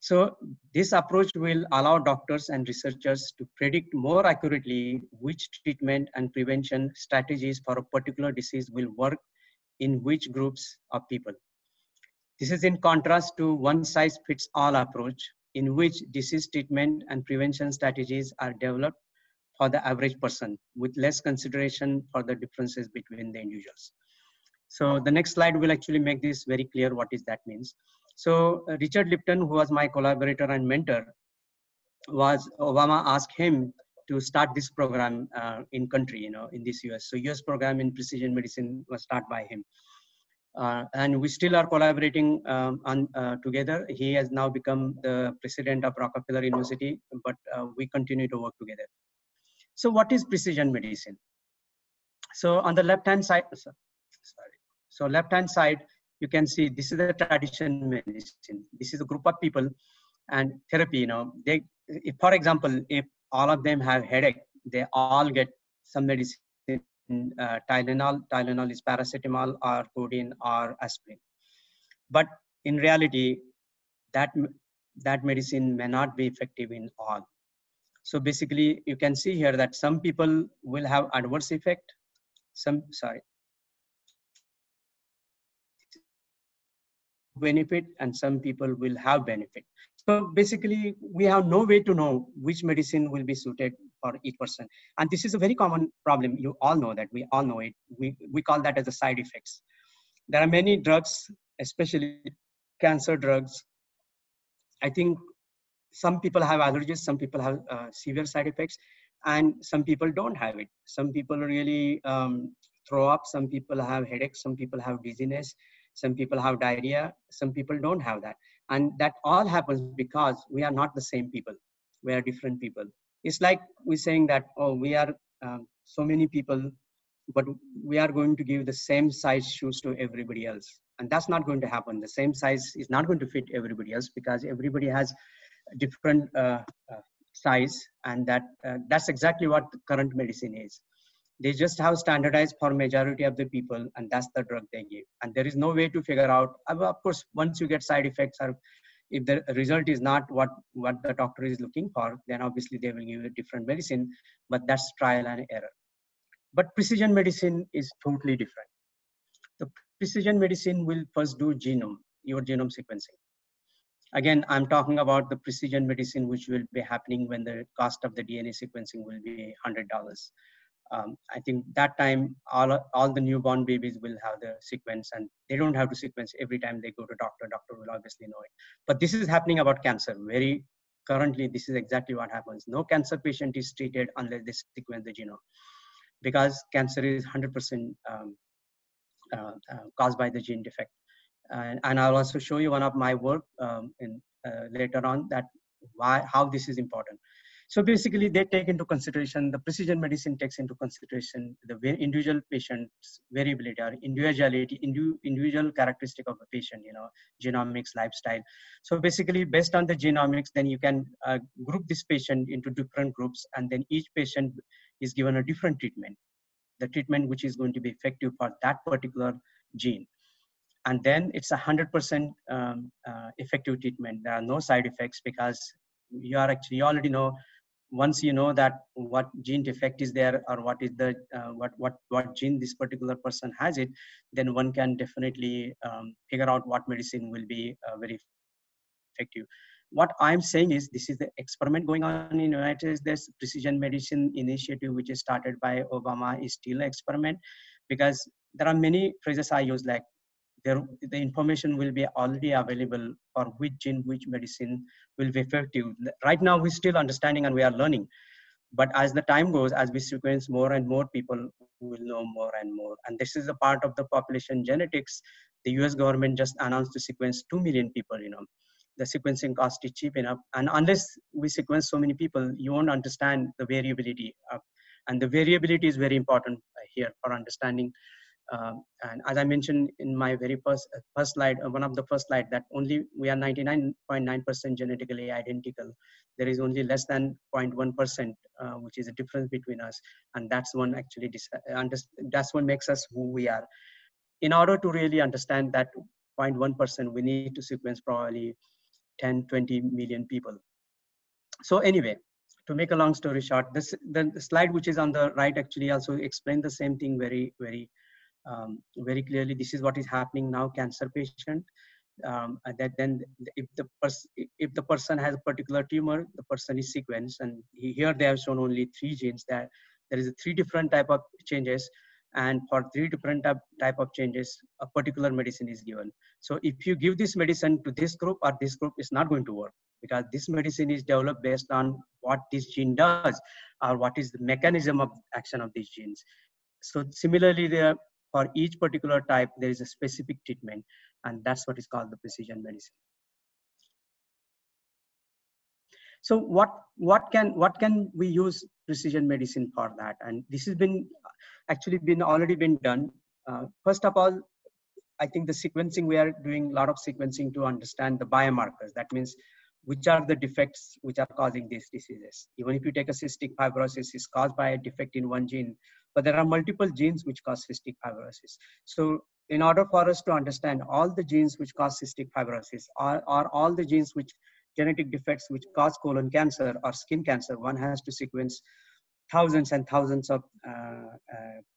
So this approach will allow doctors and researchers to predict more accurately which treatment and prevention strategies for a particular disease will work in which groups of people. This is in contrast to one-size-fits-all approach in which disease treatment and prevention strategies are developed for the average person with less consideration for the differences between the individuals. So the next slide will actually make this very clear what is that means. So Richard Lipton, who was my collaborator and mentor, Obama asked him to start this program in country, in this US. So US program in precision medicine was started by him. And we still are collaborating together. He has now become the president of Rockefeller University, but we continue to work together. So what is precision medicine? So on the left-hand side, so left-hand side, you can see this is the traditional medicine. This is a group of people and therapy, if, for example, if all of them have headache, they all get some medicine. Tylenol is paracetamol or codeine or aspirin. But in reality, that medicine may not be effective in all. So basically, you can see here that some people will have adverse effect. Benefit, and some people will have benefit. So basically, we have no way to know which medicine will be suited for each person. And this is a very common problem. You all know that. We all know it. We call that as the side effects. There are many drugs, especially cancer drugs. I think some people have allergies, some people have severe side effects, and some people don't have it. Some people really throw up, some people have headaches, some people have dizziness, some people have diarrhea, some people don't have that. And that all happens because we are not the same people. We are different people. It's like we're saying that, oh, we are so many people, but we are going to give the same size shoes to everybody else. And that's not going to happen. The same size is not going to fit everybody else because everybody has different size. And that's exactly what the current medicine is. They just have standardized for majority of the people, and that's the drug they give. And there is no way to figure out, of course, once you get side effects, or if the result is not what the doctor is looking for, then obviously they will give a different medicine, but that's trial and error. But precision medicine is totally different. The precision medicine will first do your genome sequencing. Again, I'm talking about the precision medicine, which will be happening when the cost of the DNA sequencing will be $100. I think that time all the newborn babies will have the sequence, and they don't have to sequence every time they go to doctor. Doctor will obviously know it. But this is happening about cancer. Very currently, this is exactly what happens. No cancer patient is treated unless they sequence the genome, because cancer is 100% caused by the gene defect. And I'll also show you one of my work later on that how this is important. So basically, they take into consideration, the precision medicine takes into consideration the individual patient's variability or individuality, individual characteristic of a patient, genomics, lifestyle. So basically, based on the genomics, then you can group this patient into different groups, and then each patient is given a different treatment, the treatment which is going to be effective for that particular gene. And then it's 100% effective treatment. There are no side effects because you already know, once you know that what gene defect is there, or what is the what gene this particular person has it, then one can definitely figure out what medicine will be very effective. What I'm saying is, this is the experiment going on in United States. This precision medicine initiative, which is started by Obama, is still an experiment, because there are many phrases I use, like the information will be already available for which gene, which medicine will be effective. Right now, we're still understanding and we are learning. But as the time goes, as we sequence more and more, people will know more and more. And this is a part of the population genetics. The US government just announced to sequence 2 million people, The sequencing cost is cheap enough. And unless we sequence so many people, you won't understand the variability. And the variability is very important here for understanding. And as I mentioned in my very first slide, one of the first slide, that only we are 99.9% genetically identical. There is only less than 0.1%, which is a difference between us. And that's one actually, that's what makes us who we are. In order to really understand that 0.1%, we need to sequence probably 10, 20 million people. So anyway, to make a long story short, the slide which is on the right actually also explains the same thing very, very clearly. This is what is happening now. Cancer patient, that then if the person has a particular tumor, the person is sequenced, and here they have shown only 3 genes. That there is 3 different type of changes, and for 3 different type of changes, a particular medicine is given. So if you give this medicine to this group or this group, it's not going to work, because this medicine is developed based on what this gene does, or what is the mechanism of action of these genes. So similarly, for each particular type, there is a specific treatment, and that's what is called the precision medicine. So what can we use precision medicine for that? And this has already been done. First of all, I think the sequencing, we are doing a lot of sequencing to understand the biomarkers. That means which are the defects which are causing these diseases. Even if you take a cystic fibrosis, is caused by a defect in one gene, but there are multiple genes which cause cystic fibrosis. So in order for us to understand all the genes which cause cystic fibrosis, or all the genes which genetic defects which cause colon cancer or skin cancer, one has to sequence thousands and thousands of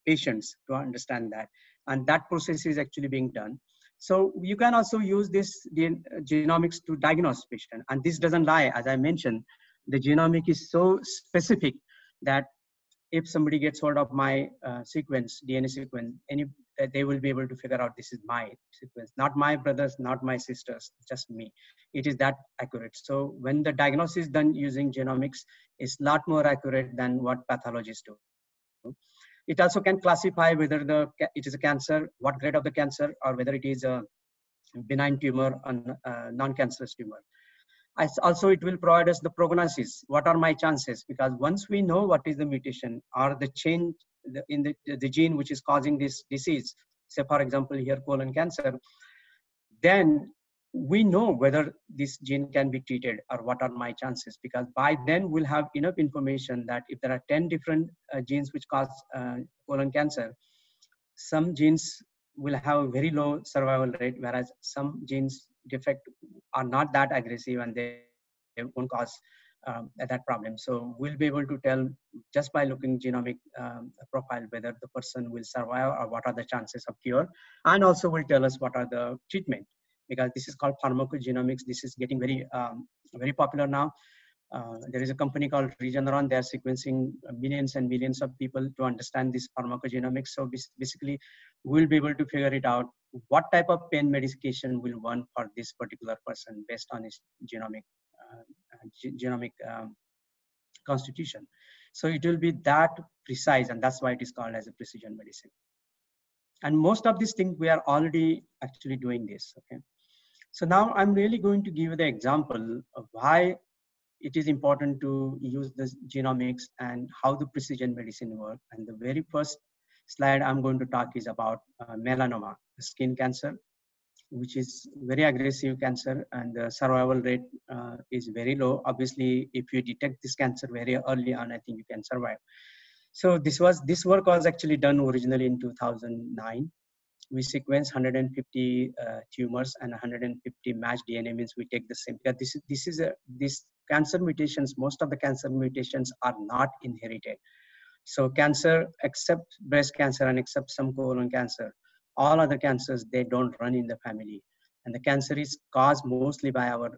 patients to understand that. And that process is actually being done. So you can also use this genomics to diagnose patient. And this doesn't lie. As I mentioned, the genomic is so specific that if somebody gets hold of my DNA sequence, they will be able to figure out this is my sequence, not my brothers, not my sisters, just me. It is that accurate. So when the diagnosis is done using genomics, it's a lot more accurate than what pathologists do. It also can classify whether it is a cancer, what grade of the cancer, or whether it is a benign tumor or non-cancerous tumor. Also, it will provide us the prognosis. What are my chances? Because once we know what is the mutation or the change in the gene which is causing this disease, say for example here colon cancer, then we know whether this gene can be treated or what are my chances. Because by then we'll have enough information that if there are 10 different genes which cause colon cancer, some genes will have a very low survival rate, whereas some genes defect are not that aggressive and they won't cause that problem. So we'll be able to tell just by looking genomic profile whether the person will survive or what are the chances of cure, and also will tell us what are the treatment, because this is called pharmacogenomics. This is getting very very popular now. There is a company called Regeneron. They are sequencing millions and millions of people to understand this pharmacogenomics. So basically, we'll be able to figure it out what type of pain medication will one for this particular person based on his genomic constitution. So it will be that precise, and that's why it is called as a precision medicine. And most of these things we are already actually doing this. Okay. So now I'm really going to give you the example of why it is important to use the genomics and how the precision medicine works. And the very first slide I'm going to talk is about melanoma, skin cancer, which is very aggressive cancer, and the survival rate is very low. Obviously, if you detect this cancer very early on, I think you can survive. So this work was actually done originally in 2009. we sequence 150 tumors and 150 matched DNA, means we take the same. Because this cancer mutations, most of the cancer mutations are not inherited. So cancer, except breast cancer and except some colon cancer, all other cancers, they don't run in the family. And the cancer is caused mostly by our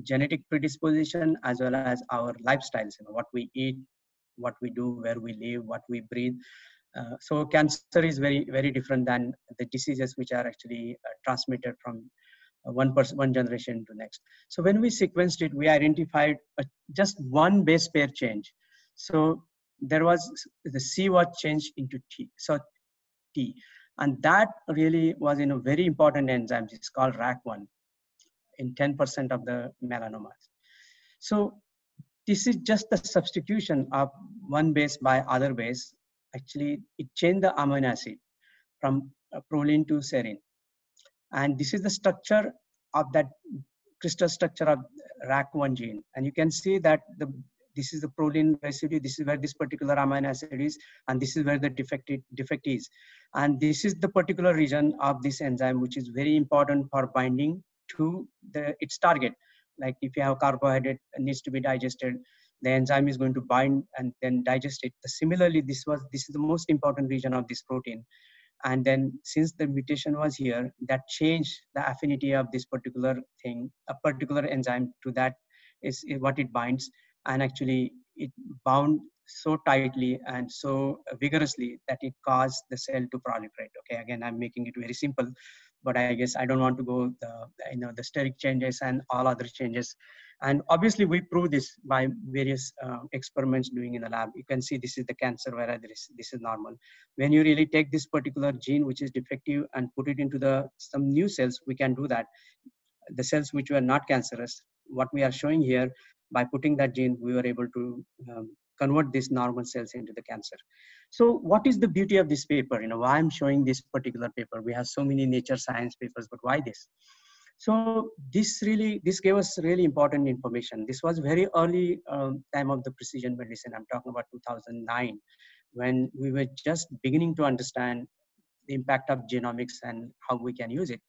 genetic predisposition as well as our lifestyles, what we eat, what we do, where we live, what we breathe. So cancer is very different than the diseases which are actually transmitted from one generation to next. So when we sequenced it, we identified just one base pair change. So there was the C was changed into T. So T, and that really was in a very important enzyme. It's called RAC1 in 10% of the melanomas. So this is just the substitution of one base by other base. Actually, it changed the amino acid from proline to serine. And this is the structure of that crystal structure of RAC1 gene. And you can see that this is the proline residue. This is where this particular amino acid is, and this is where the defect is. And this is the particular region of this enzyme, which is very important for binding to its target. Like if you have carbohydrate needs to be digested, the enzyme is going to bind and then digest it. Similarly, this is the most important region of this protein. And then since the mutation was here, that changed the affinity of this particular thing, a particular enzyme to that is what it binds. And actually it bound so tightly and so vigorously that it caused the cell to proliferate. Okay, again, I'm making it very simple, but I guess I don't want to go the steric changes and all other changes. And obviously we prove this by various experiments doing in the lab. You can see this is the cancer, whereas this is normal. When you really take this particular gene which is defective and put it into some new cells, we can do that. The cells which were not cancerous, what we are showing here, by putting that gene, we were able to convert these normal cells into the cancer. So what is the beauty of this paper? Why I'm showing this particular paper? We have so many Nature Science papers, but why this? So this gave us really important information. This was very early time of the precision medicine. I'm talking about 2009, when we were just beginning to understand the impact of genomics and how we can use it.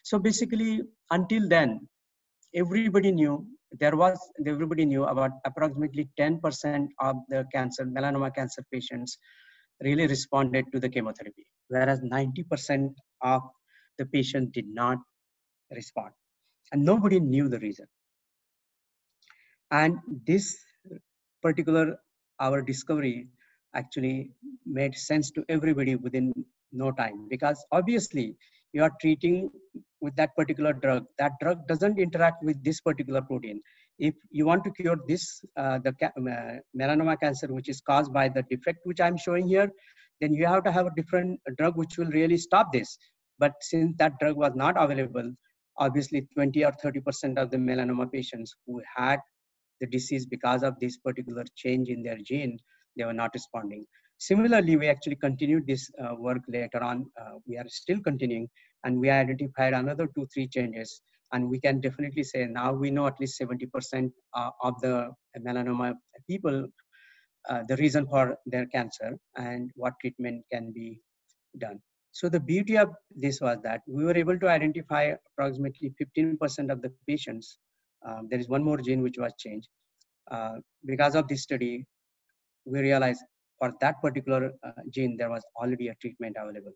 So basically, until then, everybody knew about approximately 10% of the melanoma cancer patients really responded to the chemotherapy, whereas 90% of the patients did not respond, and nobody knew the reason. And this particular our discovery actually made sense to everybody within no time, because obviously you are treating with that particular drug. That drug doesn't interact with this particular protein. If you want to cure this, melanoma cancer, which is caused by the defect which I'm showing here, then you have to have a different drug which will really stop this. But since that drug was not available, obviously 20 or 30% of the melanoma patients who had the disease because of this particular change in their gene, they were not responding. Similarly, we actually continued this work later on. We are still continuing, and we identified another 2-3 changes. And we can definitely say now we know at least 70% of the melanoma people, the reason for their cancer and what treatment can be done. So the beauty of this was that we were able to identify approximately 15% of the patients. There is one more gene which was changed. Because of this study, we realized for that particular gene, there was already a treatment available.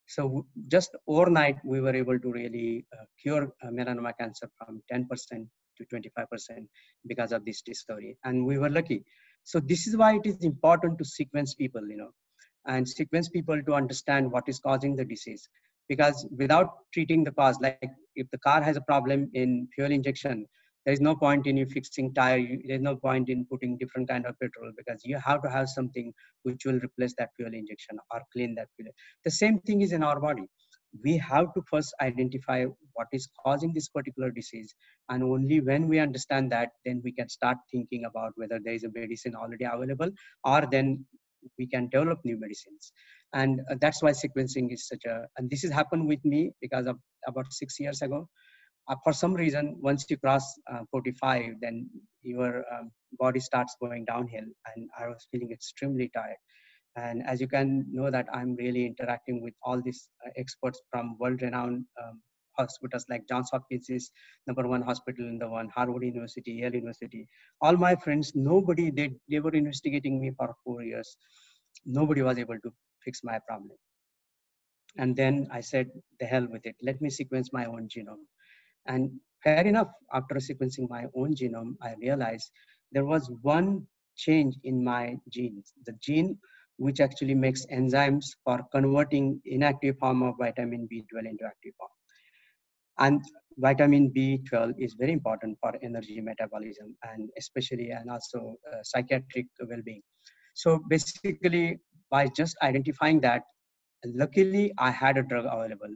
So just overnight, we were able to really cure melanoma cancer from 10% to 25% because of this discovery. And we were lucky. So this is why it is important to sequence people, and sequence people to understand what is causing the disease. Because without treating the cause, like if the car has a problem in fuel injection, there is no point in you fixing tire. There's no point in putting different kind of petrol, because you have to have something which will replace that fuel injection or clean that fuel. The same thing is in our body. We have to first identify what is causing this particular disease. And only when we understand that, then we can start thinking about whether there is a medicine already available, or then we can develop new medicines. And that's why sequencing is and this has happened with me because of about 6 years ago. For some reason, once you cross 45, then your body starts going downhill, and I was feeling extremely tired. And as you can know that I'm really interacting with all these experts from world-renowned hospitals like Johns Hopkins is #1 hospital in the world, Harvard University, Yale University. All my friends, nobody, they were investigating me for 4 years. Nobody was able to fix my problem. And then I said, the hell with it. Let me sequence my own genome. And fair enough, after sequencing my own genome, I realized there was one change in my genes, the gene which actually makes enzymes for converting inactive form of vitamin B12 into active form. And vitamin B12 is very important for energy metabolism and especially and also psychiatric well-being. So basically, by just identifying that, luckily I had a drug available.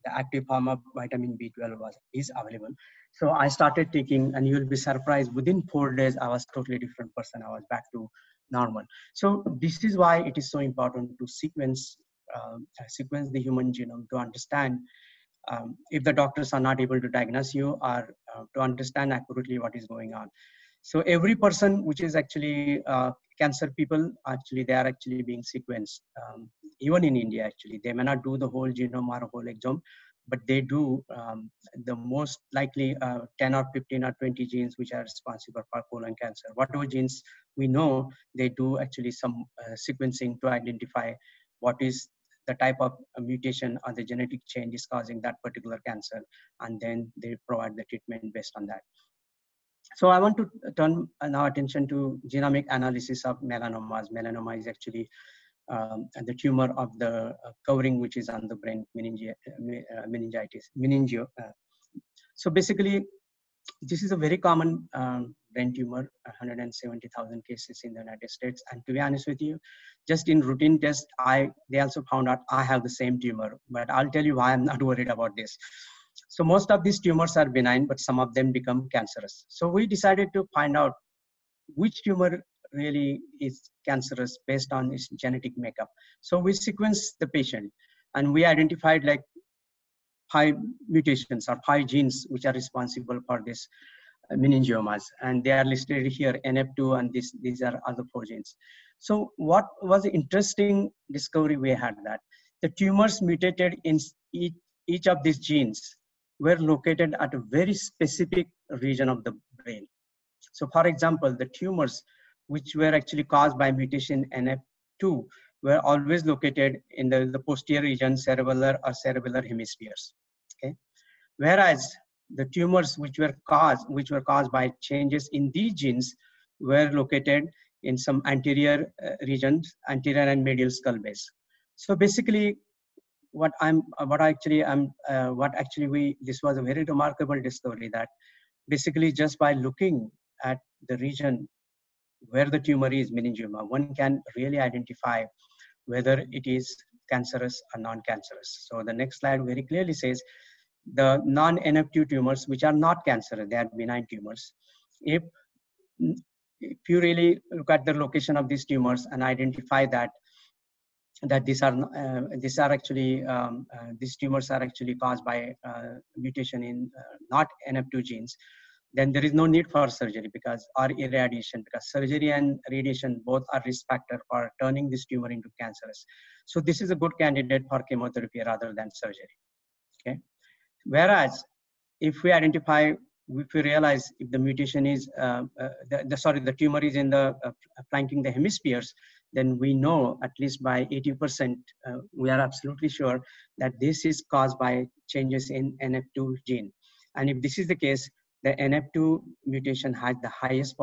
The active form of vitamin B12 is available. So I started taking, and you'll be surprised, within 4 days, I was totally different person. I was back to normal. So this is why it is so important to sequence the human genome to understand if the doctors are not able to diagnose you or to understand accurately what is going on. So every person which is actually cancer people, actually they are actually being sequenced. Even in India, actually, they may not do the whole genome or whole exome, but they do the most likely 10 or 15 or 20 genes which are responsible for colon cancer. Whatever genes we know, they do actually some sequencing to identify what is the type of mutation or the genetic change is causing that particular cancer, and then they provide the treatment based on that. So I want to turn now attention to genomic analysis of melanomas. Melanoma is actually the tumor of the covering which is on the brain, meningitis, meningio. So basically, this is a very common brain tumor, 170,000 cases in the United States. And to be honest with you, just in routine test, they also found out I have the same tumor. But I'll tell you why I'm not worried about this. So most of these tumors are benign, but some of them become cancerous. So we decided to find out which tumor really is cancerous based on its genetic makeup. So we sequenced the patient and we identified like 5 mutations or 5 genes which are responsible for this meningiomas, and they are listed here, NF2, and these are other 4 genes. So what was the interesting discovery we had, that the tumors mutated in each of these genes were located at a very specific region of the brain. So for example, the tumors which were actually caused by mutation NF2 were always located in the posterior region, cerebellar or cerebellar hemispheres. Okay, whereas the tumors which were caused by changes in these genes were located in some anterior regions, anterior and medial skull base. So basically, this was a very remarkable discovery, that basically just by looking at the region where the tumor is, meningioma, one can really identify whether it is cancerous or non-cancerous. So the next slide very clearly says the non-NF2 tumors, which are not cancerous, they are benign tumors. If you really look at the location of these tumors and identify that these tumors are actually caused by mutation in not NF2 genes, then there is no need for surgery or irradiation, because surgery and radiation both are risk factor for turning this tumor into cancerous. So this is a good candidate for chemotherapy rather than surgery. Okay. Whereas if we realize if the mutation is, the tumor is in the flanking the hemispheres, then we know at least by 80%, we are absolutely sure that this is caused by changes in NF2 gene. And if this is the case, the NF2 mutation has the highest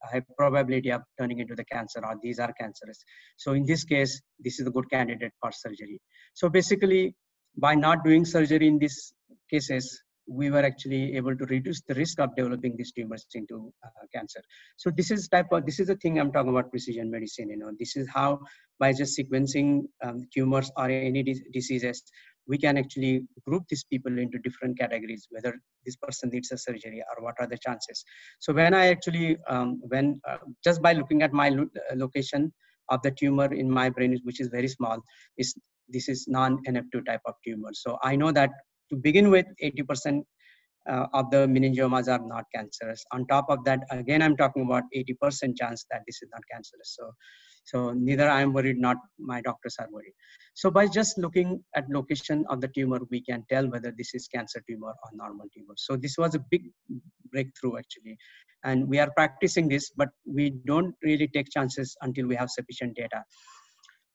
high probability of turning into the cancer, or these are cancerous. So in this case, this is a good candidate for surgery. So basically, by not doing surgery in these cases, we were actually able to reduce the risk of developing these tumors into cancer. So this is the thing I'm talking about precision medicine. This is how, by just sequencing tumors or any diseases, we can actually group these people into different categories, whether this person needs a surgery or what are the chances. So when I actually, just by looking at my location of the tumor in my brain, which is very small, this is non-NF2 type of tumor. So I know that to begin with, 80% of the meningiomas are not cancerous. On top of that, again, I'm talking about 80% chance that this is not cancerous. So So neither I am worried, not my doctors are worried. So by just looking at location of the tumor, we can tell whether this is cancer tumor or normal tumor. So this was a big breakthrough actually. And we are practicing this, but we don't really take chances until we have sufficient data.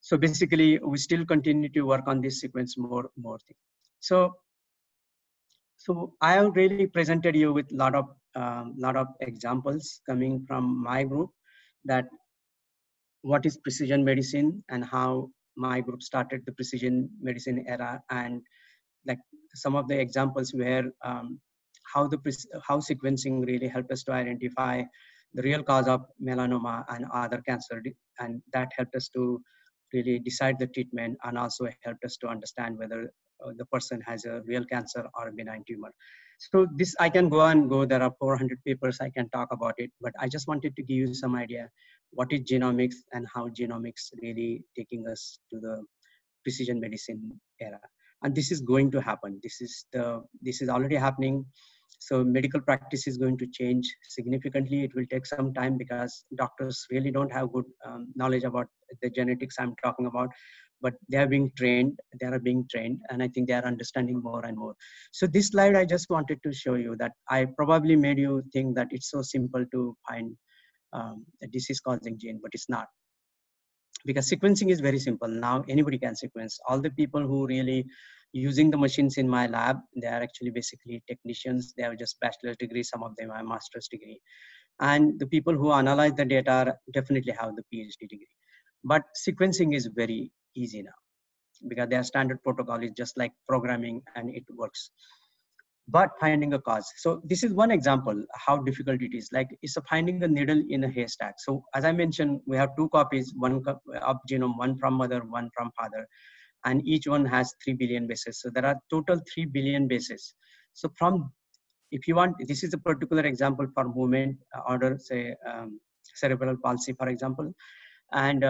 So basically, we still continue to work on this sequence more things. So I have really presented you with lot of examples coming from my group, that what is precision medicine and how my group started the precision medicine era, and like some of the examples where how sequencing really helped us to identify the real cause of melanoma and other cancer, and that helped us to really decide the treatment, and also helped us to understand whether the person has a real cancer or a benign tumor. So this I can go and go. There are 400 papers I can talk about it, but I just wanted to give you some idea what is genomics and how genomics really taking us to the precision medicine era. And this is going to happen. This is already happening. So medical practice is going to change significantly. It will take some time because doctors really don't have good knowledge about the genetics I'm talking about, but they are being trained. And I think they are understanding more and more. So this slide, I just wanted to show you that I probably made you think that it's so simple to find a disease causing gene, but it's not. Because sequencing is very simple. Now anybody can sequence. All the people who really using the machines in my lab, they are actually basically technicians. They have just bachelor's degree, some of them have master's degree. And the people who analyze the data definitely have the PhD degree. But sequencing is very easy now because their standard protocol is just like programming and it works. But finding a cause. So this is one example how difficult it is. Like it's finding a needle in a haystack. So as I mentioned, we have two copies, one of genome, one from mother, one from father, and each one has 3 billion bases. So there are total 3 billion bases. So from, if you want, this is a particular example for movement order, say cerebral palsy, for example, and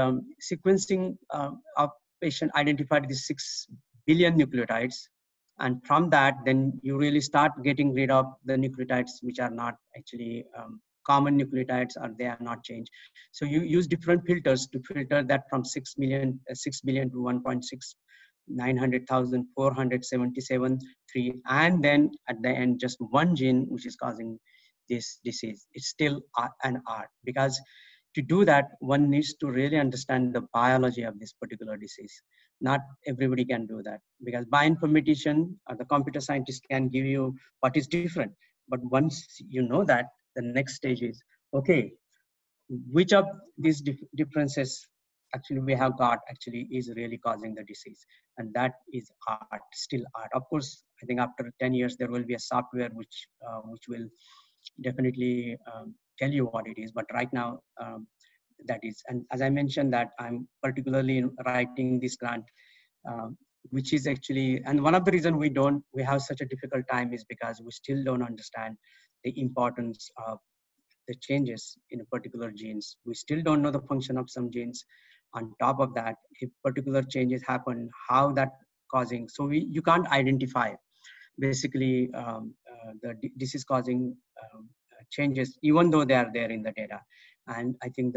sequencing of patient identified these 6 billion nucleotides. And from that, then you really start getting rid of the nucleotides which are not actually common nucleotides, or they are not changed. So you use different filters to filter that from 6 billion to 1.6, 900,000, 477, 3, and then at the end, just one gene which is causing this disease. It's still an art, because to do that, one needs to really understand the biology of this particular disease. Not everybody can do that, because bioinformatician or the computer scientist can give you what is different. But once you know that, the next stage is, okay, which of these differences actually we have got actually is really causing the disease. And that is art, still art. Of course, I think after 10 years, there will be a software which will definitely tell you what it is. But right now, that is. And as I mentioned that I'm particularly writing this grant, which is actually, and one of the reasons we have such a difficult time is because we still don't understand the importance of the changes in particular genes. We still don't know the function of some genes. On top of that, if particular changes happen, how that causing, so you can't identify basically the disease causing changes, even though they are there in the data. And I think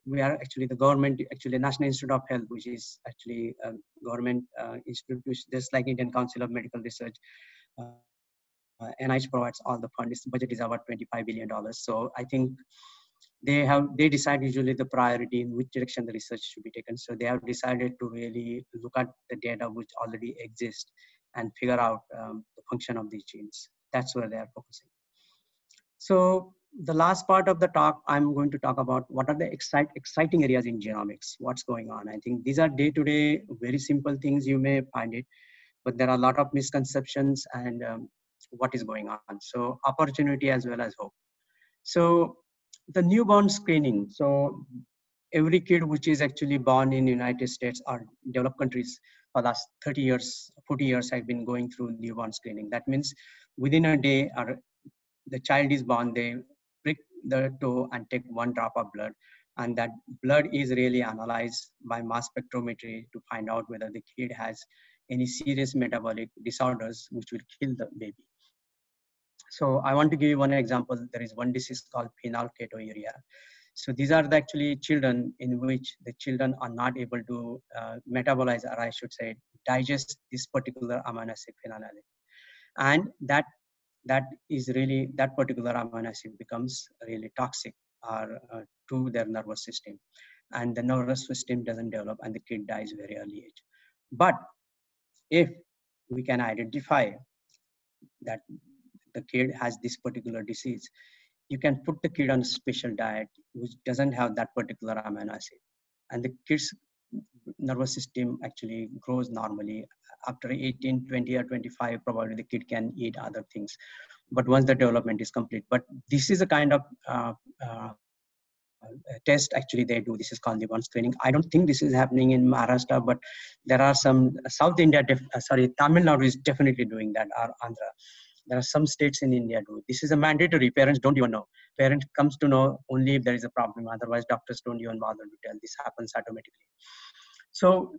we are actually the government, actually National Institute of Health, which is actually a government institute, just like Indian Council of Medical Research. NIH provides all the funds. Its budget is about $25 billion. So I think they decide usually the priority in which direction the research should be taken. So they have decided to really look at the data which already exists and figure out the function of these genes. That's where they are focusing. So the last part of the talk, I'm going to talk about what are the exciting areas in genomics, what's going on. I think these are day-to-day, very simple things, you may find it, but there are a lot of misconceptions and what is going on. So opportunity as well as hope. So the newborn screening. So every kid which is actually born in United States or developed countries for the last 30 years, 40 years have been going through newborn screening. That means within a day, or the child is born, they prick the toe and take one drop of blood. And that blood is really analyzed by mass spectrometry to find out whether the kid has any serious metabolic disorders which will kill the baby. So I want to give you one example. There is one disease called phenylketonuria. So these are the actually children in which the children are not able to metabolize, or I should say, digest this particular amino acid phenylalanine. And that is really, that particular amino acid becomes really toxic or to their nervous system. And the nervous system doesn't develop and the kid dies very early age. But if we can identify that the kid has this particular disease, you can put the kid on a special diet which doesn't have that particular amino acid. And the kid's nervous system actually grows normally. After 18, 20 or 25, probably the kid can eat other things. But once the development is complete. But this is a kind of test actually they do. This is called the one screening. I don't think this is happening in Maharashtra, but there are some South India, Tamil Nadu is definitely doing that, or Andhra. There are some states in India do. This is a mandatory. Parents don't even know. Parents comes to know only if there is a problem. Otherwise, doctors don't even bother to tell. This happens automatically. So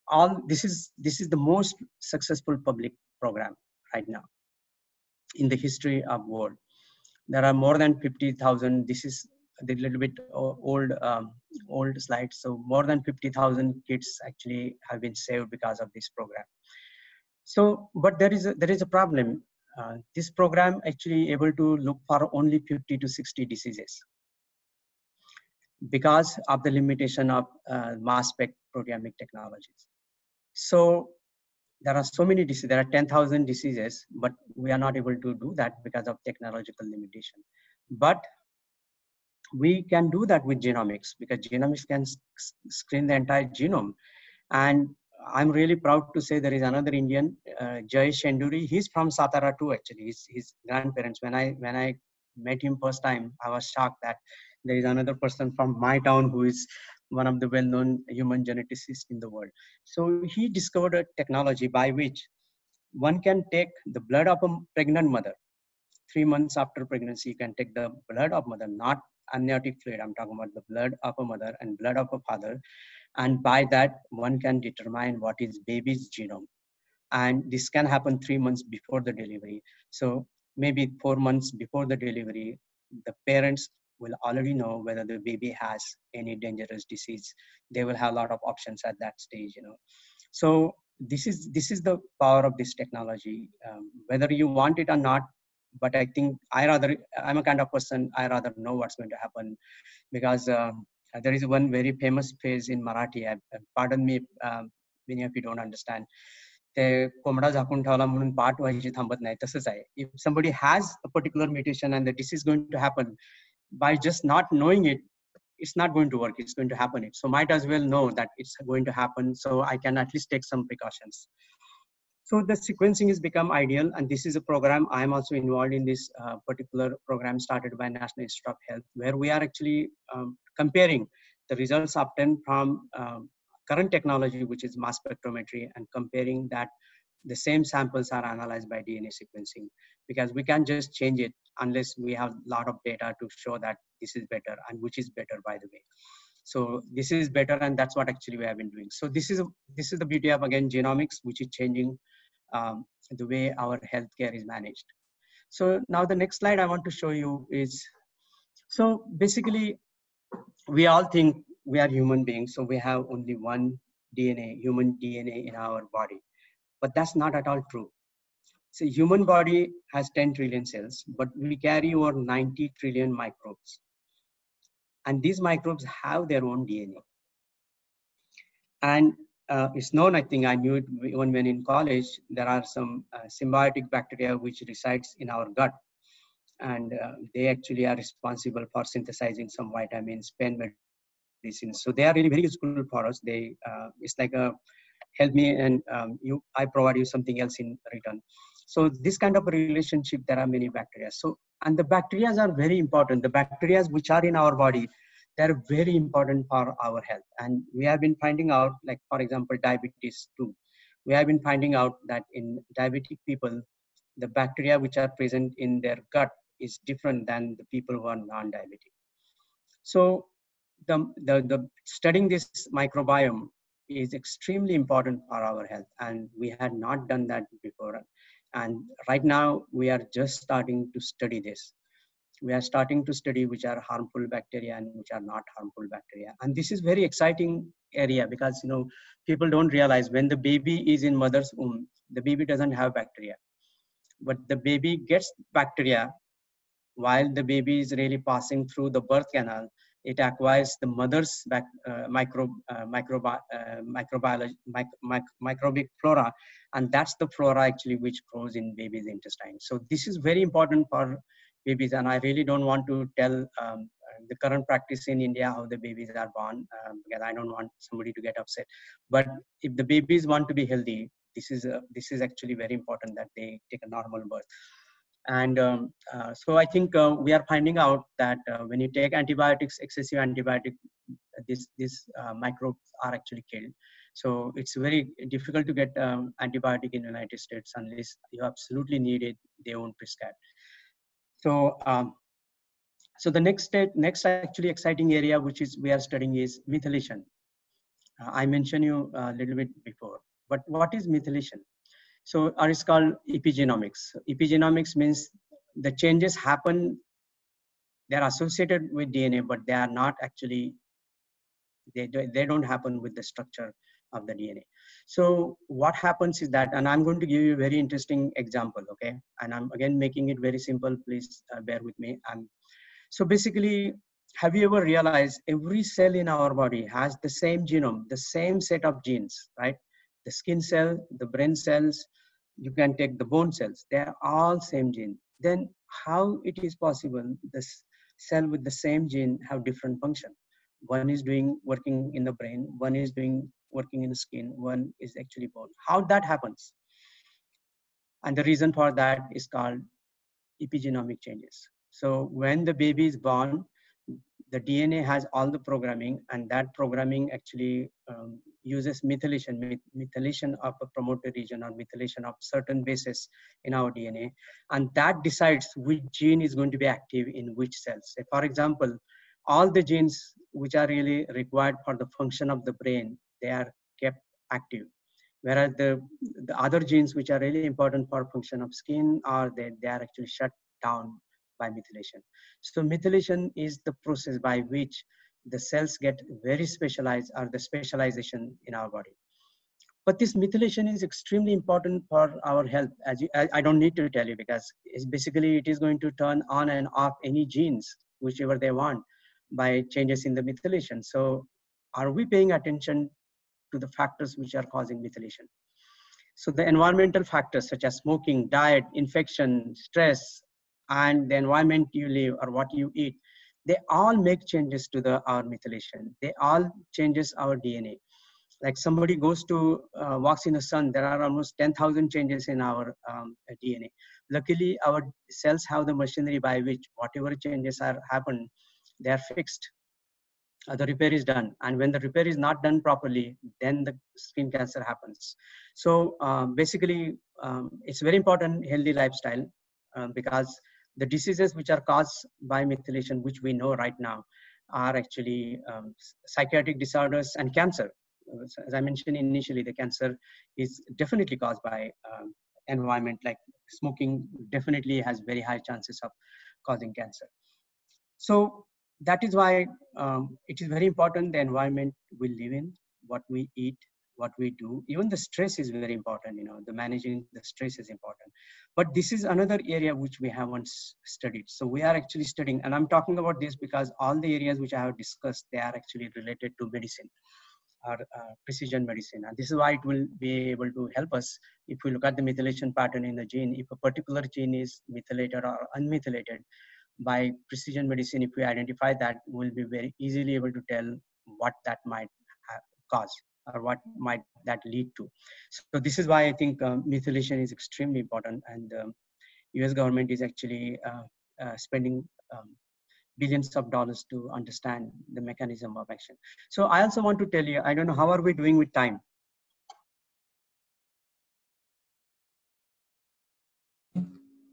all this is the most successful public program right now in the history of world. There are more than 50,000. This is a little bit old slide. So more than 50,000 kids actually have been saved because of this program. So, but there is a problem. This program actually able to look for only 50 to 60 diseases because of the limitation of mass spec proteomic technologies. So there are so many diseases. There are 10,000 diseases, but we are not able to do that because of technological limitation. But we can do that with genomics, because genomics can screen the entire genome. And I'm really proud to say there is another Indian, Jay Shenduri. He's from Satara too, actually. His grandparents, when I met him first time, I was shocked that there is another person from my town who is one of the well-known human geneticists in the world. So he discovered a technology by which one can take the blood of a pregnant mother. 3 months after pregnancy, you can take the blood of mother, not amniotic fluid. I'm talking about the blood of a mother and blood of a father. And by that, one can determine what is baby's genome. And this can happen 3 months before the delivery. So maybe 4 months before the delivery, the parents will already know whether the baby has any dangerous disease. They will have a lot of options at that stage, So this is the power of this technology, whether you want it or not. But I think I'm a kind of person, I rather know what's going to happen, because there is one very famous phrase in Marathi. Pardon me, many of you don't understand. If somebody has a particular mutation and the disease is going to happen, by just not knowing it, it's not going to work. It's going to happen. So might as well know that it's going to happen, so I can at least take some precautions. So the sequencing has become ideal, and this is a program. I am also involved in this particular program started by National Institute of Health, where we are actually comparing the results obtained from current technology, which is mass spectrometry, and comparing that the same samples are analyzed by DNA sequencing, because we can't just change it unless we have a lot of data to show that this is better, and which is better, by the way. So this is better, and that's what actually we have been doing. So this is the beauty of, again, genomics, which is changing the way our healthcare is managed. So now the next slide I want to show you is, so basically we all think we are human beings, so we have only one DNA, human DNA in our body, but that's not at all true. So human body has 10 trillion cells, but we carry over 90 trillion microbes. And these microbes have their own DNA. And it's known, I think I knew it even when in college, there are some symbiotic bacteria which resides in our gut. And they actually are responsible for synthesizing some vitamins, pain medicines. So they are really very useful for us. They, it's like a help me and I provide you something else in return. So this kind of a relationship, there are many bacteria. So, and the bacteria are very important. The bacteria which are in our body, they're very important for our health. And we have been finding out, like, for example, diabetes too. We have been finding out that in diabetic people, the bacteria which are present in their gut is different than the people who are non-diabetic. So the studying this microbiome is extremely important for our health, and we had not done that before. And right now we are just starting to study this. we are starting to study which are harmful bacteria and which are not harmful bacteria. And this is very exciting area because, you know, people don't realize when the baby is in mother's womb, the baby doesn't have bacteria, but the baby gets bacteria while the baby is really passing through the birth canal. It acquires the mother's microbic flora, and that's the flora actually which grows in baby's intestine. So this is very important for babies, and I really don't want to tell the current practice in India how the babies are born, because I don't want somebody to get upset. But if the babies want to be healthy, this is actually very important that they take a normal birth. And so I think we are finding out that when you take antibiotics, excessive antibiotic, these microbes are actually killed. So it's very difficult to get antibiotic in the United States unless you absolutely need it, they won't prescribe. So so the next actually exciting area which is we are studying is methylation. I mentioned you a little bit before, but what is methylation? So or it's called epigenomics. Epigenomics means the changes happen, they're associated with DNA, but they are not actually, they don't happen with the structure of the DNA. So what happens is that, and I'm going to give you a very interesting example, okay? And I'm again making it very simple, please bear with me. So basically, have you ever realized every cell in our body has the same genome, the same set of genes, right? The skin cell, the brain cells, you can take the bone cells, they're all same gene. Then how it is possible this cell with the same gene have different function? One is working in the brain, one is working in the skin, one is actually bone. How that happens? And the reason for that is called epigenomic changes. So when the baby is born, the DNA has all the programming, and that programming actually uses methylation of a promoter region or methylation of certain bases in our DNA. And that decides which gene is going to be active in which cells. So for example, all the genes which are really required for the function of the brain, they are kept active. Whereas the other genes which are really important for function of skin, or they are actually shut down by methylation. So methylation is the process by which the cells get very specialized, or the specialization in our body. But this methylation is extremely important for our health. As I don't need to tell you, because it's basically it is going to turn on and off any genes, whichever they want, by changes in the methylation. So are we paying attention to the factors which are causing methylation? So the environmental factors such as smoking, diet, infection, stress, and the environment you live or what you eat, they all make changes to our methylation. They all changes our DNA. Like somebody goes to walks in the sun, there are almost 10,000 changes in our DNA. Luckily, our cells have the machinery by which whatever changes are happen, they are fixed. The repair is done, and when the repair is not done properly, then the skin cancer happens. So basically, it's very important healthy lifestyle, because the diseases which are caused by methylation, which we know right now, are actually psychiatric disorders and cancer. As I mentioned initially, the cancer is definitely caused by environment. Like smoking definitely has very high chances of causing cancer. So that is why it is very important the environment we live in, what we eat, what we do. Even the stress is very important, you know, the managing the stress is important. But this is another area which we haven't studied. So we are actually studying, and I'm talking about this because all the areas which I have discussed, they are actually related to medicine or precision medicine. And this is why it will be able to help us if we look at the methylation pattern in the gene. If a particular gene is methylated or unmethylated, by precision medicine, if we identify that, we'll be very easily able to tell what that might cause or what might that lead to. So this is why I think methylation is extremely important, and US government is actually spending billions of dollars to understand the mechanism of action. So I also want to tell you, I don't know, how are we doing with time?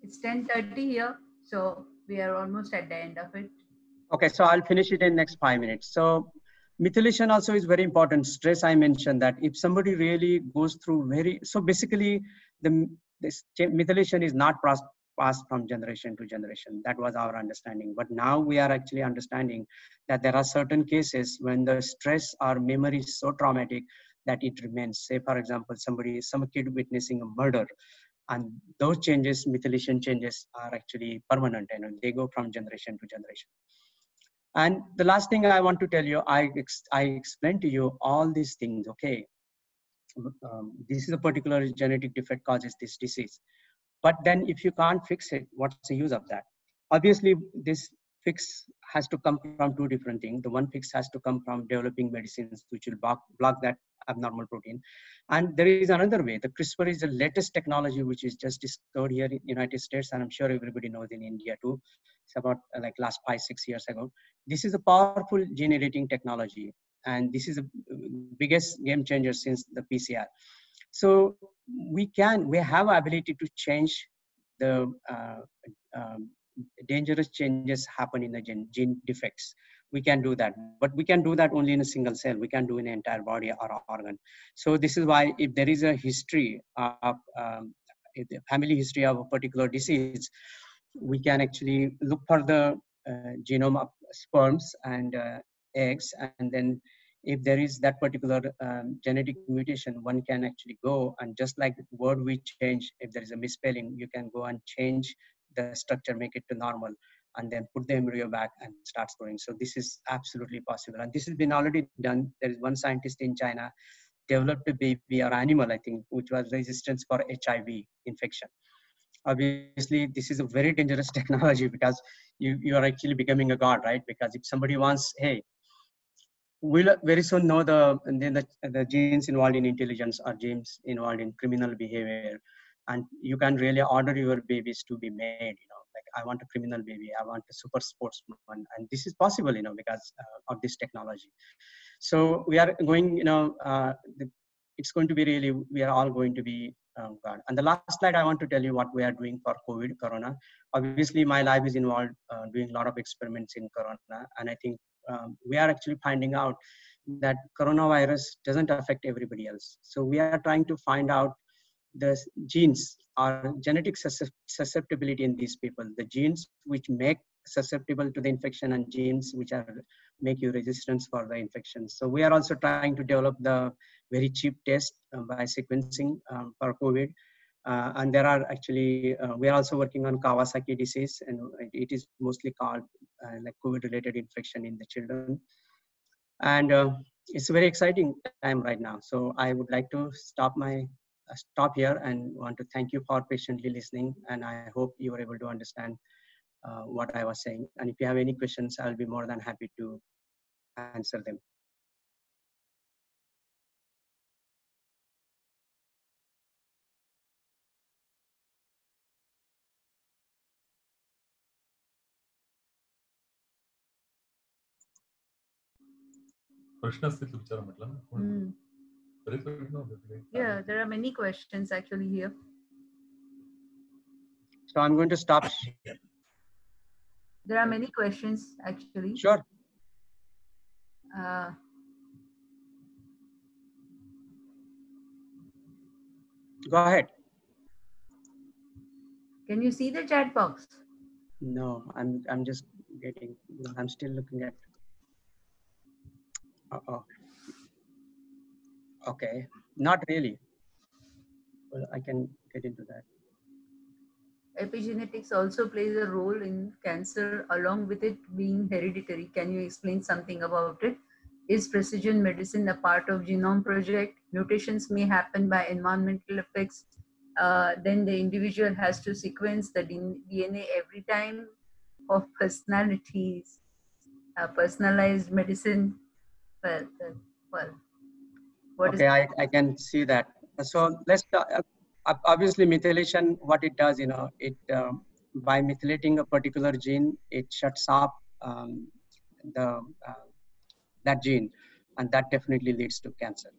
It's 10:30 here, so we are almost at the end of it. Okay, so I'll finish it in next 5 minutes. So methylation also is very important. Stress, I mentioned that if somebody really goes through so basically this methylation is not passed from generation to generation. That was our understanding. But now we are actually understanding that there are certain cases when the stress or memory is so traumatic that it remains. Say, for example, some kid witnessing a murder, and those changes, methylation changes, are actually permanent, and they go from generation to generation. And the last thing I want to tell you, I explained to you all these things, okay? This is a particular genetic defect causes this disease. But then if you can't fix it, what's the use of that? Obviously, this fix has to come from two different things. The one fix has to come from developing medicines which will block that abnormal protein. And there is another way. The CRISPR is the latest technology which is just discovered here in the United States, and I'm sure everybody knows in India too. It's about like last 5-6 years ago. This is a powerful gene editing technology, and this is the biggest game changer since the PCR. So we have ability to change the dangerous changes happen in the gene defects. We can do that, but we can do that only in a single cell. We can do in an entire body or organ. So this is why if there is a history of family history of a particular disease, we can actually look for the genome of sperms and eggs, and then if there is that particular genetic mutation, one can actually go and just like the word we change, if there is a misspelling, you can go and change the structure, make it to normal, and then put the embryo back and starts growing. So this is absolutely possible. And this has been already done. There is one scientist in China developed a baby or animal, I think, which was resistant for HIV infection. Obviously, this is a very dangerous technology because you are actually becoming a god, right? Because if somebody wants, hey, we'll very soon know the genes involved in intelligence or genes involved in criminal behavior, and you can really order your babies to be made. Like I want a criminal baby, I want a super sportsman, and this is possible, because of this technology. So we are going, it's going to be really, we are all going to be God. And the last slide, I want to tell you what we are doing for Corona. Obviously, my lab is involved doing a lot of experiments in Corona, and I think we are actually finding out that coronavirus doesn't affect everybody else. So we are trying to find out the genes or genetic susceptibility in these people, the genes which make susceptible to the infection and genes which make you resistant for the infection. So we are also trying to develop the very cheap test by sequencing for COVID. And there are actually, we are also working on Kawasaki disease, and it is mostly called like COVID-related infection in the children. And it's a very exciting time right now. So I would like to stop here and want to thank you for patiently listening. And I hope you were able to understand what I was saying. And if you have any questions, I'll be more than happy to answer them. Yeah, there are many questions actually here. So I'm going to stop. There are many questions actually. Sure. Go ahead. Can you see the chat box? No, I'm just getting, I'm still looking at. Okay, not really. Well, I can get into that. Epigenetics also plays a role in cancer along with it being hereditary. Can you explain something about it? Is precision medicine a part of Genome Project? Mutations may happen by environmental effects. Then the individual has to sequence the DNA every time of personalities. Personalized medicine. Well. Okay, I can see that. So let's obviously methylation. What it does, it by methylating a particular gene, it shuts off that gene, and that definitely leads to cancer,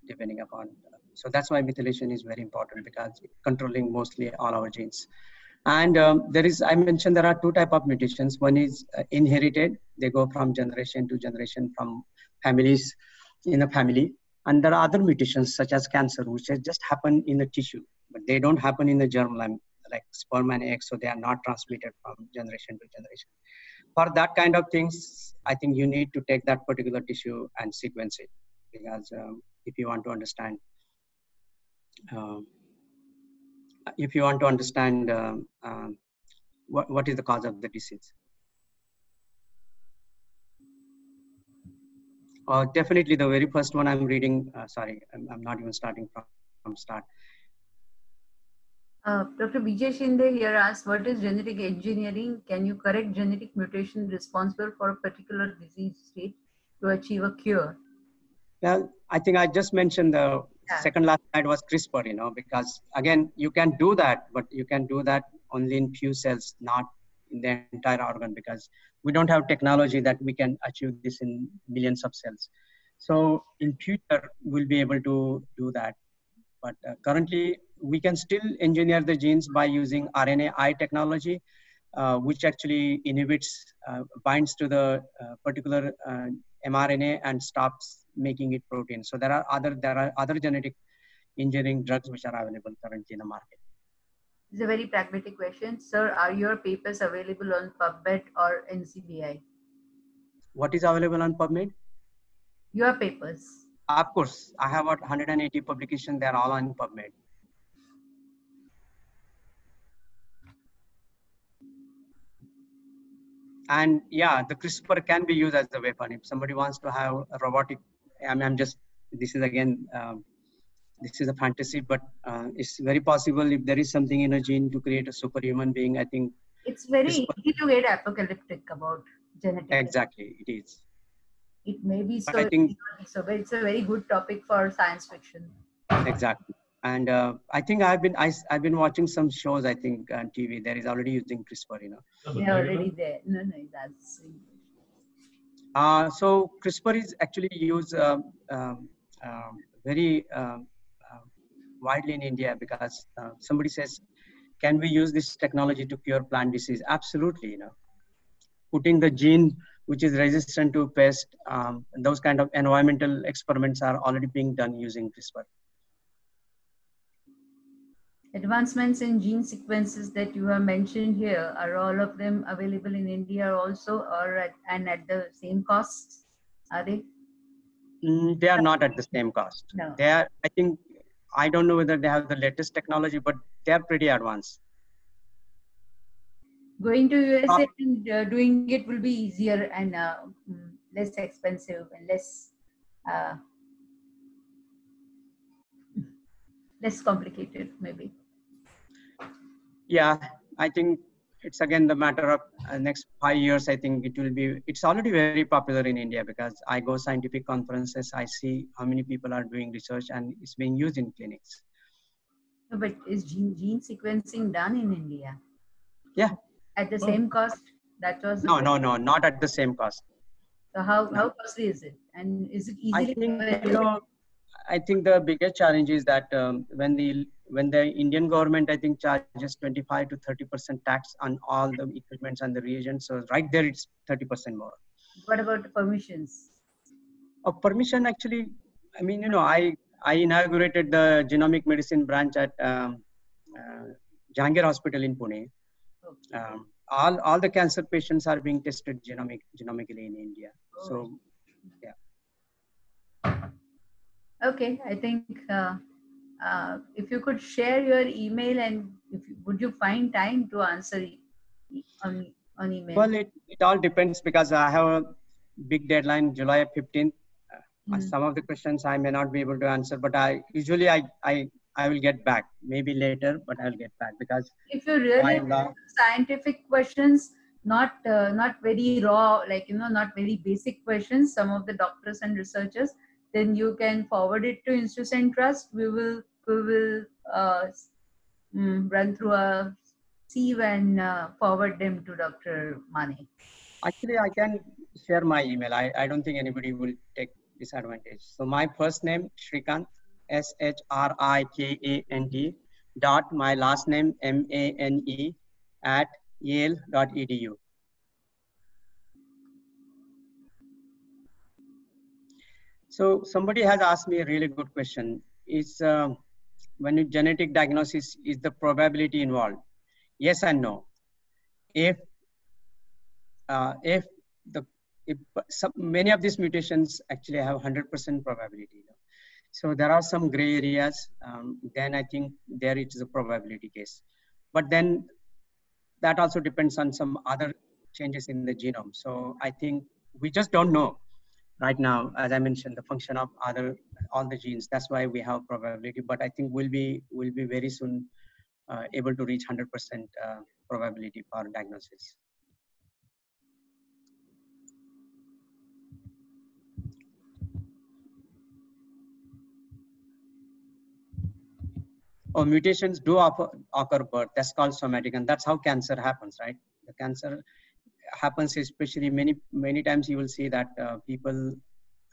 depending upon. So that's why methylation is very important, because it's controlling mostly all our genes. And I mentioned there are two types of mutations. One is inherited; they go from generation to generation, from families in a family. And there are other mutations such as cancer, which just happen in the tissue, but they don't happen in the germline, like sperm and egg, so they are not transmitted from generation to generation. For that kind of things, I think you need to take that particular tissue and sequence it, because if you want to understand, um, what is the cause of the disease. Definitely the very first one I'm reading, sorry, I'm not even starting from start. Dr. Vijay Shinde here asks, what is genetic engineering? Can you correct genetic mutation responsible for a particular disease state to achieve a cure? Well, I think I just mentioned the second last slide was CRISPR, because again, you can do that, but you can do that only in few cells, not in the entire organ, because we don't have technology that we can achieve this in millions of cells. So in future, we'll be able to do that. But currently, we can still engineer the genes by using RNAi technology, which actually binds to the particular mRNA and stops making it protein. So there are other genetic engineering drugs which are available currently in the market. It's a very pragmatic question. Sir, are your papers available on PubMed or NCBI? What is available on PubMed? Your papers. Of course, I have about 180 publications. They're all on PubMed. And yeah, the CRISPR can be used as a weapon. If somebody wants to have a robotic, this is again, this is a fantasy, but it's very possible if there is something in a gene to create a superhuman being. I think it's very easy to get apocalyptic about genetics. Exactly, it is. It may be so, but I think but it's a very good topic for science fiction. Exactly. And I think I've been watching some shows, I think, on TV. There is already using CRISPR, They're already there. No, that's. So CRISPR is actually used very widely in India, because somebody says, can we use this technology to cure plant disease? Absolutely, Putting the gene which is resistant to pest, those kind of environmental experiments are already being done using CRISPR. Advancements in gene sequences that you have mentioned here, are all of them available in India also, or at the same cost? Are they? They are not at the same cost. No. They are, I don't know whether they have the latest technology, but they are pretty advanced. Going to USA and doing it will be easier and less expensive and less complicated, maybe. Yeah, I think it's again the matter of next 5 years. I think it's already very popular in India, because I go scientific conferences, I see how many people are doing research and it's being used in clinics. No, but is gene sequencing done in India? Yeah. At the same cost? That was no, not at the same cost. So how costly is it? And is it easily I think the biggest challenge is that when the Indian government, I think, charges 25 to 30% tax on all the equipments and the reagents. So right there, it's 30% more. What about the permissions? Permission, actually, I inaugurated the genomic medicine branch at Jahangir Hospital in Pune. Okay. All the cancer patients are being tested genomically in India. Oh. So, yeah. Okay, I think if you could share your email, and would you find time to answer on email? Well, it all depends, because I have a big deadline, July 15th. Some of the questions I may not be able to answer, but I usually I will get back, maybe later, but I'll get back, because if you really scientific questions, not very raw, like not very basic questions, some of the doctors and researchers, then you can forward it to InstuSend Trust. We will run through a sieve and forward them to Dr. Mane. Actually, I can share my email. I don't think anybody will take disadvantage. So my first name, Shrikant, SHRIKANT, dot my last name, MANE, at yale.edu. So somebody has asked me a really good question. Is when you genetic diagnosis, is the probability involved? yes and no. If many of these mutations actually have 100% probability. So there are some gray areas. Then I think there it is a probability case. But then that also depends on some other changes in the genome. So I think we just don't know right now, as I mentioned, the function of all the genes. That's why we have probability. But I think we'll be very soon able to reach 100% probability for diagnosis. Or mutations do occur birth. That's called somatic, and that's how cancer happens, right? The cancer happens especially many times. You will see that people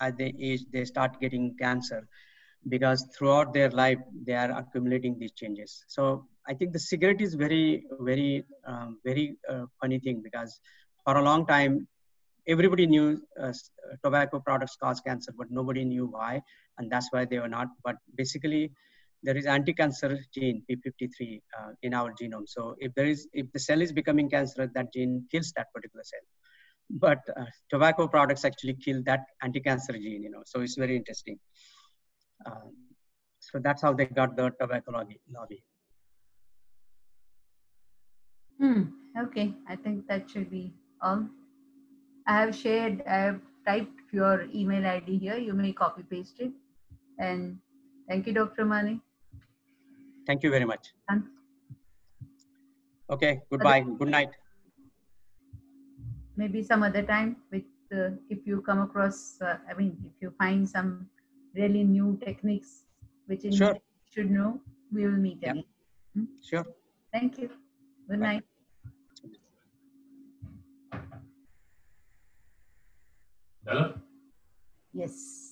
as they age, they start getting cancer because throughout their life they are accumulating these changes. So I think the cigarette is very funny thing, because for a long time everybody knew tobacco products cause cancer, but nobody knew why, and that's why they were not. But basically, there is anti-cancer gene p53 in our genome. So if the cell is becoming cancerous, that gene kills that particular cell. But tobacco products actually kill that anti-cancer gene. So it's very interesting. So that's how they got the tobacco lobby. Okay, I think that should be all. I have typed your email ID here. You may copy paste it. And thank you, Dr. Mane. Thank you very much. Okay, goodbye. Good night. Maybe some other time, with if you come across, if you find some really new techniques which Sure. should know, we will meet again. Sure. Thank you. Good Bye. night. Hello? Yes.